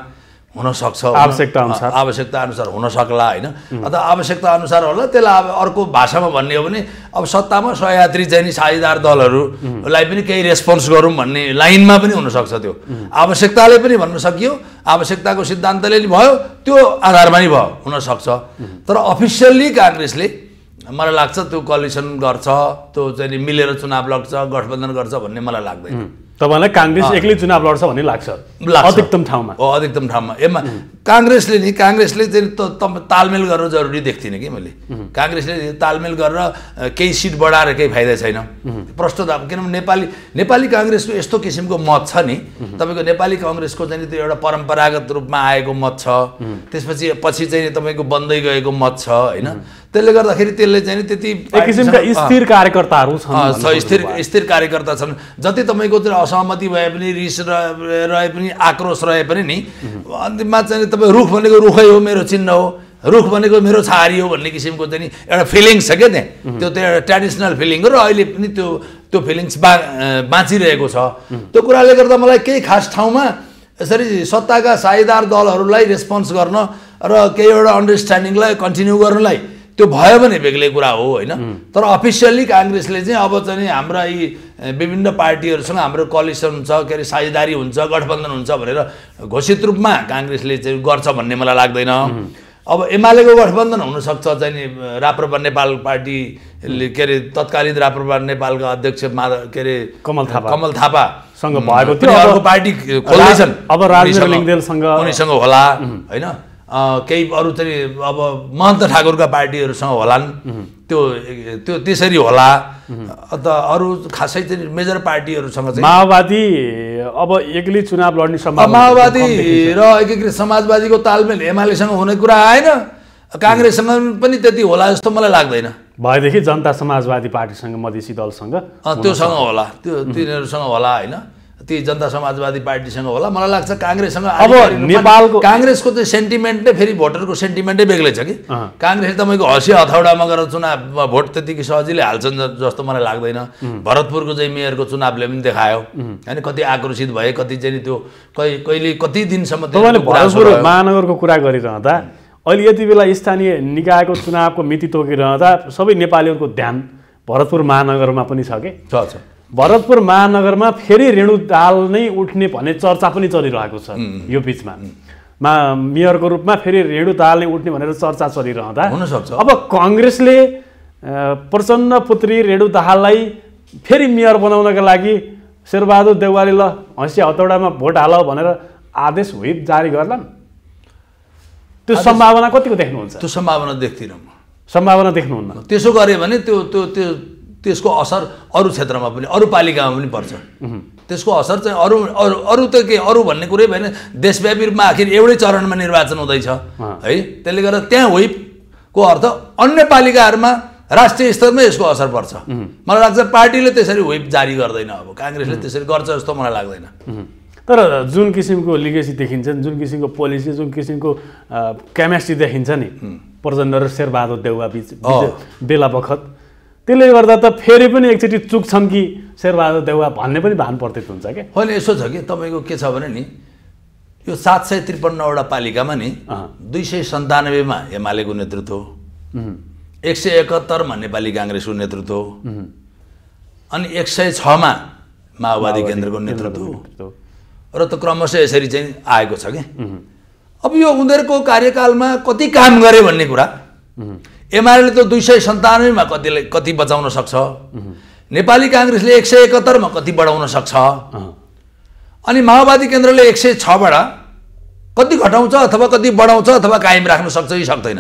हुन सक्छ आवश्यकता अनुसार हुन सक्ला हैन अथवा आवश्यकता अनुसार होला त्यसलाई अब अर्को भाषामा भन्ने हो भने अब सत्तामा सहयात्री चाहिँ नि साझेदार दलहरूलाई पनि केही रेस्पोन्स गरौँ भन्ने लाइनमा पनि हुन सक्छ त्यो आवश्यकताले पनि भन्न सकियो आवश्यकताको सिद्धान्तले नि भयो त्यो आधारमा नि भयो हुन सक्छ तर अफिसियल्ली काङ्ग्रेसले मलाई लाग्छ त्यो कोअलिसन गर्छ त्यो चाहिँ मिलेर चुनाव लड्छ गठबन्धन गर्छ भन्ने मलाई लाग्दैन तपाईलाई काङ्ग्रेस एक्लै चुनाव लड्छ भन्ने लाग्छ अधिकतम ठाउँमा हो अधिकतम ठाउँमा एमा काङ्ग्रेसले चाहिँ तालमेल गर्न जरुरी देख्दिनँ कि मैले काङ्ग्रेसले तालमेल गरेर केही सिट बढाएर केही फाइदा छैन प्रश्न त किनभने नेपाली काङ्ग्रेसको यस्तो किसिमको मत छ नि तपाईँको नेपाली काङ्ग्रेसको चाहिँ त्यो एउटा परम्परागत रूपमा आएको मत छ त्यसपछि चाहिँ तपाईँको बन्दै गएको मत छ होइन त्यसले गर्दाखेरि त्यसले चाहिँ त्यति एक किसिमका स्थिर कार्यकर्ताहरू छन् स्थिर कार्यकर्ता छन् जति तपाईँको असहमति भए पनि रिस रहे पनि आक्रोश रहे पनि नि अन्तिममा चाहिँ तपाईँ रुख भनेको रुखै हो मेरो चिन्ह हो रुख भनेको मेरो छारी हो भन्ने किसिमको चाहिँ एउटा फिलिङ्स छ क्या त्यहाँ त्यो एउटा ट्रेडिसनल फिलिङ हो र अहिले पनि त्यो फिलिङ्स बाँचिरहेको छ त्यो कुराले गर्दा मलाई केही खास ठाउँमा यसरी सत्ताका साझेदार दलहरूलाई रेस्पोन्स गर्न र केही एउटा अन्डरस्ट्यान्डिङलाई कन्टिन्यू गर्नलाई त्यो भयो भने बेग्लै कुरा हो होइन तर अफिसियल्ली काङ्ग्रेसले चाहिँ अब चाहिँ हाम्रा यी विभिन्न पार्टीहरूसँग हाम्रो कोअलिसन हुन्छ के अरे साझेदारी हुन्छ गठबन्धन हुन्छ भनेर घोषित रूपमा काङ्ग्रेसले चाहिँ गर्छ भन्ने मलाई लाग्दैन अब एमालेको गठबन्धन हुनसक्छ चाहिँ नि राप्रपा नेपाल पार्टीले के अरे तत्कालीन राप्रपा नेपालका अध्यक्ष के अरे कमल थापासँग भएको थियो अर्को पार्टी खोल्दैछन् अब राजेन्द्र लिङ्गदेलसँग उनीसँग होला होइन केही अरू चाहिँ अब महन्त ठाकुरका पार्टीहरूसँग होलान् त्यो त्यसरी होला अथवा अरू खासै चाहिँ मेजर पार्टीहरूसँग चाहिँ माओवादी अब एक्लै चुनाव लड्ने सम्भावना माओवादी र एकीकृत समाजवादीको तालमेल एमालेसँग हुने कुरा आएन काङ्ग्रेससँग पनि त्यति होला जस्तो मलाई लाग्दैन भएदेखि जनता समाजवादी पार्टीसँग मधेसी दलसँग त्योसँग होला तिनीहरूसँग होला होइन ती जनता समाजवादी पार्टीसँग होला मलाई लाग्छ काङ्ग्रेससँग अब नेपालको काङ्ग्रेसको चाहिँ सेन्टिमेन्ट नै फेरि भोटरको सेन्टिमेन्टै बेग्लै छ कि काङ्ग्रेस तपाईँको हँसी हथौडामा गएर चुनाव भोट त्यतिकै सजिलै हाल्छन् जस्तो मलाई लाग्दैन भरतपुरको चाहिँ मेयरको चुनावले पनि देखायो होइन कति आक्रोशित भए कति चाहिँ त्यो कहिले कति दिनसम्म भरतपुर महानगरको कुरा गरिरहँदा अहिले यति बेला स्थानीय निकायको चुनावको मिति तोकिरहँदा सबै नेपालीहरूको ध्यान भरतपुर महानगरमा पनि छ के छ। भरतपुर महानगरमा फेरि रेणु दाहाल नै उठ्ने भन्ने चर्चा पनि चलिरहेको छ यो बिचमा। मेयरको रूपमा फेरि रेणु दाहाल नै उठ्ने भनेर चर्चा चलिरहँदा हुनसक्छ अब काङ्ग्रेसले प्रचण्ड पुत्री रेणु दाहाललाई फेरि मेयर बनाउनका लागि शेरबहादुर देउवाले ल हँसिया हतौडामा भोट हाल भनेर आदेश व्हिप जारी गर्लान्। त्यो सम्भावना कतिको देख्नुहुन्छ? त्यो सम्भावना देख्दिनँ म। सम्भावना देख्नुहुन्न? त्यसो गऱ्यो भने त्यसको असर अरू क्षेत्रमा पनि अरू पालिकामा पनि पर्छ। त्यसको असर चाहिँ अरू त के अरू भन्ने कुरै भएन। देशव्यापी रूपमा आखिर एउटै चरणमा निर्वाचन हुँदैछ है। त्यसले गर्दा त्यहाँ व्हिपको अर्थ अन्य पालिकाहरूमा राष्ट्रिय स्तरमा यसको असर पर्छ। मलाई लाग्छ पार्टीले त्यसरी व्हिप जारी गर्दैन। अब काङ्ग्रेसले त्यसरी गर्छ जस्तो मलाई लाग्दैन। तर जुन किसिमको लिगेसी देखिन्छ, जुन किसिमको पोलिसी, जुन किसिमको केमिस्ट्री देखिन्छ नि प्रचण्ड र शेरबहादुर देउवा बिच बेला बखत, त्यसले गर्दा त फेरि पनि एकचोटि चुक्छन् कि शेरबहादुर देउवा भन्ने पनि भान प्रतीत हुन्छ क्या। होइन यसो छ कि तपाईँको के छ भने नि यो 753वटा पालिकामा नि 297मा एमालेको नेतृत्व, 171मा नेपाली काङ्ग्रेसको नेतृत्व, अनि 106मा माओवादी केन्द्रको नेतृत्व र त क्रमशः यसरी चाहिँ आएको छ कि। अब यो उनीहरूको कार्यकालमा कति काम गरे भन्ने कुरा एमाले त 297मा कति बचाउन सक्छ, नेपाली काङ्ग्रेसले 171मा कति बढाउन सक्छ, अनि माओवादी केन्द्रले 106बाट कति घटाउँछ अथवा कति बढाउँछ अथवा कायम राख्न सक्छ कि सक्दैन,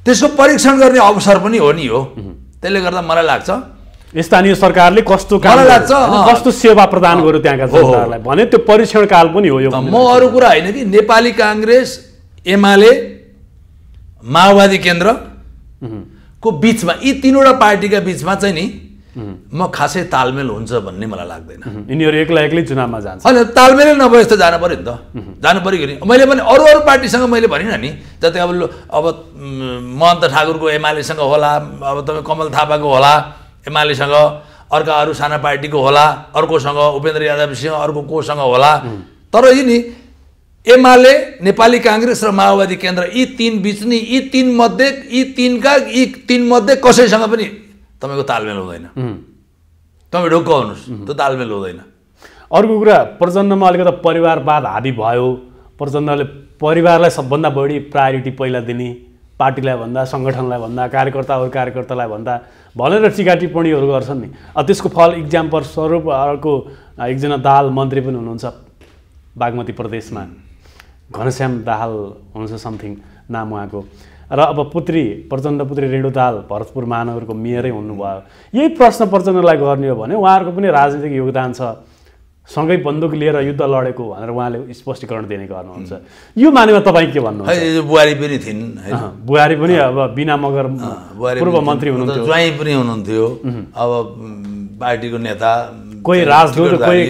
त्यसको परीक्षण गर्ने अवसर पनि हो नि हो। त्यसले गर्दा मलाई लाग्छ स्थानीय सरकारले कस्तो काम लाग्छ, कस्तो सेवा प्रदान गर्यो त्यहाँका जनताहरूलाई भने त्यो परीक्षण काल पनि हो यो। म अरू कुरा होइन कि नेपाली काङ्ग्रेस, एमाले, माओवादी केन्द्र को बिचमा यी तीनवटा पार्टीका बिचमा चाहिँ नि म खासै तालमेल हुन्छ भन्ने मलाई लाग्दैन। यिनीहरू एक्लै चुनावमा जान्छ। होइन तालमेलै नभए जस्तो जानु पऱ्यो नि त। जानु पऱ्यो कि मैले पनि अरू पार्टीसँग मैले भनिनँ नि जस्तै अब महन्त ठाकुरको एमालेसँग होला, अब तपाईँ कमल थापाको होला एमालेसँग, अर्का अरू साना पार्टीको होला, अर्कोसँग उपेन्द्र यादवसँग, अर्को कोसँग होला। तर यी नि एमाले, नेपाली काङ्ग्रेस र माओवादी केन्द्र यी तीन बिच नि यी तीन मध्ये कसैसँग पनि तपाईँको तालमेल हुँदैन। तपाईँ ढुक्क हुनुहोस्, त्यो तालमेल हुँदैन। अर्को कुरा प्रचण्डमा अलिकति परिवारवाद हाबी भयो। प्रचण्डले परिवारलाई सबभन्दा बढी प्रायोरिटी पहिला दिने, पार्टीलाई भन्दा, सङ्गठनलाई भन्दा, कार्यकर्तालाई भन्दा भनेर टिका टिप्पणीहरू गर्छन् नि। त्यसको फल इक्जाम्पल स्वरूप अर्को एकजना दाहाल मन्त्री पनि हुनुहुन्छ बागमती प्रदेशमा, घनश्याम दाहाल हुनुहुन्छ समथिङ नाम उहाँको। र अब प्रचण्ड पुत्री रेणु दाहाल भरतपुर महानगरको मेयरै हुनुभयो। यही प्रश्न प्रचण्डलाई गर्ने हो भने उहाँहरूको पनि राजनीतिक योगदान छ, सँगै बन्दुक लिएर युद्ध लडेको भनेर उहाँले स्पष्टीकरण दिने गर्नुहुन्छ। यो मानेमा तपाईँ के भन्नुहुन्छ? बुहारी पनि थिइन्, बुहारी पनि अब बिना मगर पूर्व मन्त्री हुनुहुन्थ्यो, ज्वाइँ पनि हुनुहुन्थ्यो, अब पार्टीको नेता, कोही राजदूत, कोही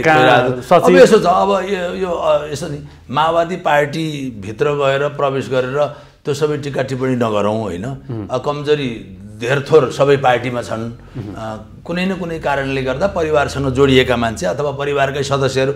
सचिव। यसो छ अब यो यसो नि माओवादी पार्टीभित्र गएर प्रवेश गरेर त्यो सबै टिका टिप्पणी नगरौँ होइन। कमजोरी धेरथोर सबै पार्टीमा छन्। कुनै न कुनै कारणले गर्दा परिवारसँग जोडिएका मान्छे अथवा परिवारकै सदस्यहरू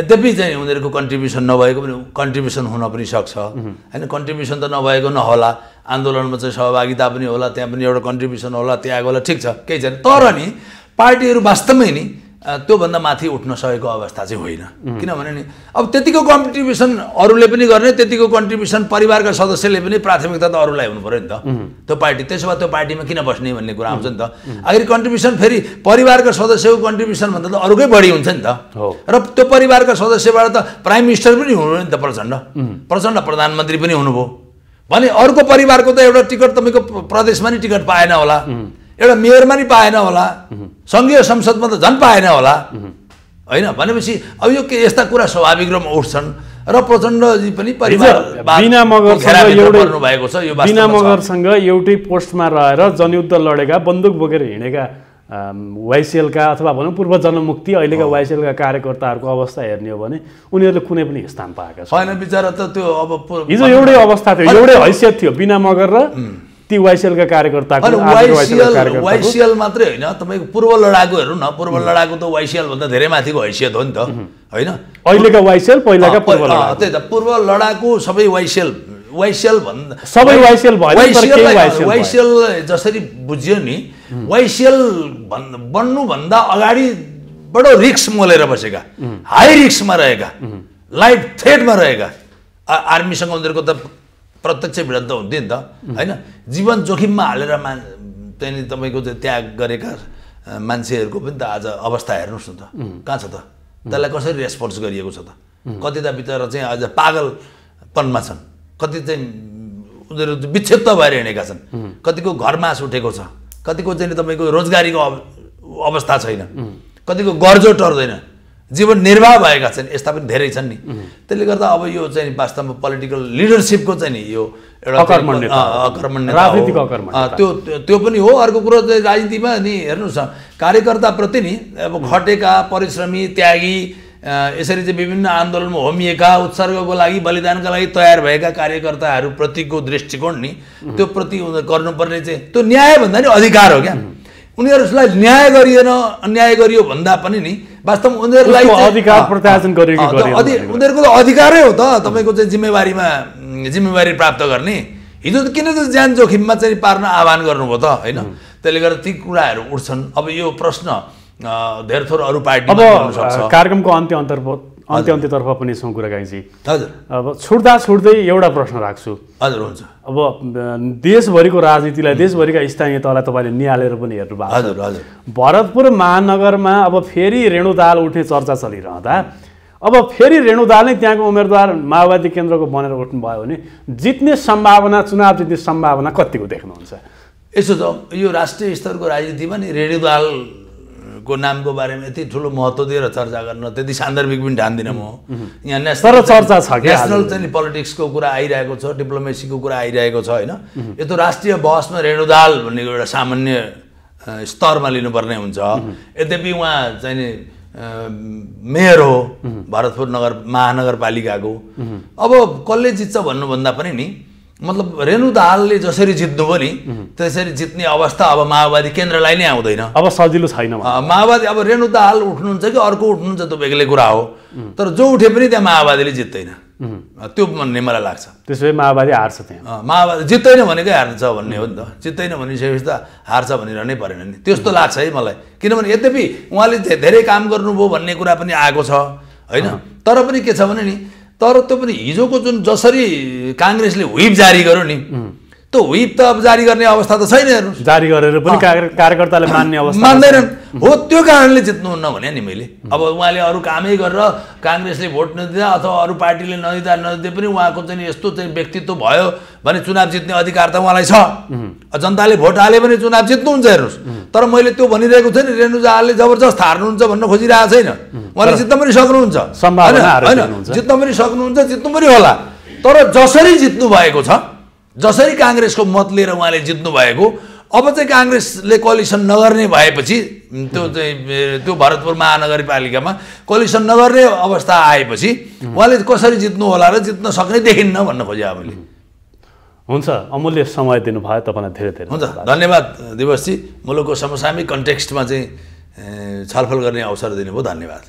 यद्यपि चाहिँ उनीहरूको कन्ट्रिब्युसन नभएको पनि कन्ट्रिब्युसन हुन पनि सक्छ होइन। कन्ट्रिब्युसन त नभएको नहोला, आन्दोलनमा चाहिँ सहभागिता पनि होला, त्यहाँ पनि एउटा कन्ट्रिब्युसन होला, त्याग होला, ठिक छ, केही छैन। तर नि पार्टीहरू वास्तवमै नि त्योभन्दा माथि उठ्न सकेको अवस्था चाहिँ होइन। किनभने नि अब त्यतिको कन्ट्रिब्युसन अरूले पनि गर्ने, त्यतिको कन्ट्रिब्युसन परिवारका सदस्यले पनि प्राथमिकता त अरूलाई हुनु पऱ्यो नि त। त्यो पार्टी त्यसो भए त्यो पार्टीमा किन बस्ने भन्ने कुरा आउँछ नि त। आखिर कन्ट्रिब्युसन फेरि परिवारका सदस्यको कन्ट्रिब्युसन भन्दा त अरूकै बढी हुन्छ नि त। र त्यो परिवारका सदस्यबाट त प्राइम मिनिस्टर पनि हुनु नि त प्रचण्ड प्रधानमन्त्री पनि हुनुभयो भने अर्को परिवारको त एउटा टिकट तपाईँको प्रदेशमा नि टिकट पाएन होला, एउटा मेयरमा नि पाएन होला, सङ्घीय संसदमा त झन् पाएन होला होइन। भनेपछि अब यो के यस्ता कुरा स्वाभाविक रूपमा उठ्छन् र प्रचण्डजी पनि परिवार बिना मगरसँग एउटै पोस्टमा रहेर जनयुद्ध लडेका, बन्दुक बोकेर हिँडेका वाइसिएलका अथवा भनौँ पूर्व जनमुक्ति अहिलेका वाइसिएलका कार्यकर्ताहरूको अवस्था हेर्ने हो भने उनीहरूले कुनै पनि स्थान पाएका छैन। होइन बिचरा त त्यो अब हिजो एउटै अवस्था थियो, एउटै हैसियत थियो बिना मगर र ती वाइसिएलका कार्यकर्ताको। वाइसिएल मात्रै होइन, तपाईँको पूर्व लडाकु हेर्नु न, पूर्व लडाकु त वाइसिएल भन्दा धेरै माथिको हैसियत हो नि त होइन। अहिलेका वाइसिएल पहिलाका पूर्व लडाकु, त्यही त पूर्व लडाकु सबै वाइसिएल वाइसिएल भन्दा सबै वाइसिएल भएन, तर केही वाइसिएल भयो। वाइसिएल जसरी बुझ्यो नि, वाइसिएल बन्नुभन्दा अगाडि बडो रिस्क मोलेर बसेका, हाई रिस्कमा रहेका, लाइफ थ्रेटमा रहेका आर्मीसँग उनीहरूको त प्रत्यक्ष भिडन्त हुन्थ्यो नि त होइन। जीवन जोखिममा हालेर त्यहाँनिर तपाईँको चाहिँ त्याग गरेका मान्छेहरूको पनि त आज अवस्था हेर्नुहोस् न त, कहाँ छ त? त्यसलाई कसरी रेस्पोन्स गरिएको छ त? कति त बिचरा चाहिँ आज पागलपनमा छन्, कति चाहिँ उनीहरू विक्षिप्त भएर हिँडेका छन्, कतिको घरमास उठेको छ, कतिको चाहिँ तपाईँको रोजगारीको अवस्था छैन, कतिको गर्जो टर्दैन, जीवन निर्वाह भएका छन्, यस्ता पनि धेरै छन् नि। त्यसले गर्दा अब यो चाहिँ वास्तवमा पोलिटिकल लिडरसिपको चाहिँ नि यो एउटा अकर्मण्यता, राजनीतिक अकर्मण्यता त्यो पनि हो। अर्को कुरो चाहिँ राजनीतिमा नि हेर्नुहोस् न, कार्यकर्ताप्रति नि अब खटेका, परिश्रमी, त्यागी, यसरी चाहिँ विभिन्न आन्दोलनमा होमिएका, उत्सर्गको लागि, बलिदानका लागि तयार भएका कार्यकर्ताहरूप्रतिको दृष्टिकोण नि त्यो प्रति गर्नुपर्ने चाहिँ त्यो न्याय भन्दा नि अधिकार हो क्या। उनीहरूलाई न्याय गरिएन, अन्याय गरियो भन्दा पनि नि वास्तवमा उनीहरूलाई अधिकार प्रत्यार्जन गरेको उनीहरूको त अधिकारै हो त तपाईँको चाहिँ जिम्मेवारी प्राप्त गर्ने। हिजो त किन त ज्यान जोखिममा चाहिँ पार्न आह्वान गर्नुभयो त होइन। त्यसले गर्दा ती कुराहरू उठ्छन्। अब यो प्रश्न धेर थोर अरू पार्टीमा गर्नु सक्छ। कार्यक्रमको अन्त्यतर्फ पनि छौँ कुराकानी। हजुर, अब छुट्दै एउटा प्रश्न राख्छु। हजुर हुन्छ। अब देशभरिको राजनीतिलाई, देशभरिका स्थानीय तहलाई तपाईँले निहालेर पनि हेर्नु भएको छ। हजुर हजुर। भरतपुर महानगरमा अब फेरि रेणु दाहाल उठ्ने चर्चा चलिरहँदा अब फेरि रेणु दाहाल नै त्यहाँको उम्मेदवार माओवादी केन्द्रको बनेर उठ्नुभयो भने जित्ने सम्भावना, चुनाव जित्ने सम्भावना कतिको देख्नुहुन्छ? यसो त यो राष्ट्रिय स्तरको राजनीतिमा नि रेणु दाहाल को नामको बारेमा यति ठुलो महत्त्व दिएर चर्चा गर्न त्यति सान्दर्भिक पनि ठान्दिनँ म। यहाँ नेसनल चर्चा छ, नेसनल चाहिँ पोलिटिक्सको कुरा आइरहेको छ, डिप्लोमेसीको कुरा आइरहेको छ होइन। यो त राष्ट्रिय बहसमा रेणु दाहाल भनेको एउटा सामान्य स्तरमा लिनुपर्ने हुन्छ। यद्यपि उहाँ चाहिँ नि मेयर हो भरतपुर महानगरपालिकाको। अब कसले जित्छ भन्नुभन्दा पनि नि मतलब रेणु दाहालले जसरी जित्नुभयो नि त्यसरी जित्ने अवस्था अब माओवादी केन्द्रलाई नै आउँदैन। अब सजिलो छैन माओवादी। अब रेणु दाहाल उठ्नुहुन्छ कि अर्को उठ्नुहुन्छ त्यो बेग्लै कुरा हो, तर जो उठे पनि त्यहाँ माओवादीले जित्दैन त्यो भन्ने मलाई लाग्छ। त्यसै माओवादी हार्छ त्यहाँ। माओवादी जित्दैन भनेकै हार्छ भन्ने हो नि त। जित्दैन भनिसकेपछि त हार्छ भनेर नै परेन नि, त्यस्तो लाग्छ है मलाई। किनभने यद्यपि उहाँले धेरै काम गर्नुभयो भन्ने कुरा पनि आएको छ होइन। तर पनि के छ भने नि, तर त्यो पनि हिजोको जुन जसरी काङ्ग्रेसले व्हिप जारी गर्यो नि, त्यो व्हिप त अब जारी गर्ने अवस्था त छैन। हेर्नु, जारी गरेर पनि कार्यकर्ताले मान्ने अवस्था मान्दैनन्। हो, त्यो कारणले जित्नुहुन्न भने नि मैले। अब उहाँले अरू कामै गरेर काङ्ग्रेसले भोट नदिँदा अथवा अरू पार्टीले नदिँदा पनि उहाँको चाहिँ यस्तो चाहिँ व्यक्तित्व भयो भने चुनाव जित्ने अधिकार त उहाँलाई छ। जनताले भोट हाले भने चुनाव जित्नुहुन्छ। हेर्नुहोस्, तर मैले त्यो भनिरहेको छैन रेणु दाहालले जबरजस्त हार्नुहुन्छ भन्न खोजिरहेको छैन। उहाँले जित्न पनि सक्नुहुन्छ होइन, जित्न पनि सक्नुहुन्छ, जित्नु पनि होला। तर जसरी जित्नु भएको छ, जसरी काङ्ग्रेसको मत लिएर उहाँले जित्नु भएको, अब चाहिँ काङ्ग्रेसले कोलिसन नगर्ने भएपछि त्यो भरतपुर महानगरपालिकामा कोलिसन नगर्ने अवस्था आएपछि उहाँले कसरी जित्नु होला र जित्न सक्ने देखिन्न भन्न खोजेँ मैले। हुन्छ, अमूल्य समय दिनुभयो तपाईँलाई धेरै धेरै हुन्छ। धन्यवाद दिवसजी। मुलुकको समसामयिक कन्टेक्स्टमा चाहिँ छलफल गर्ने अवसर दिनुभयो। धन्यवाद।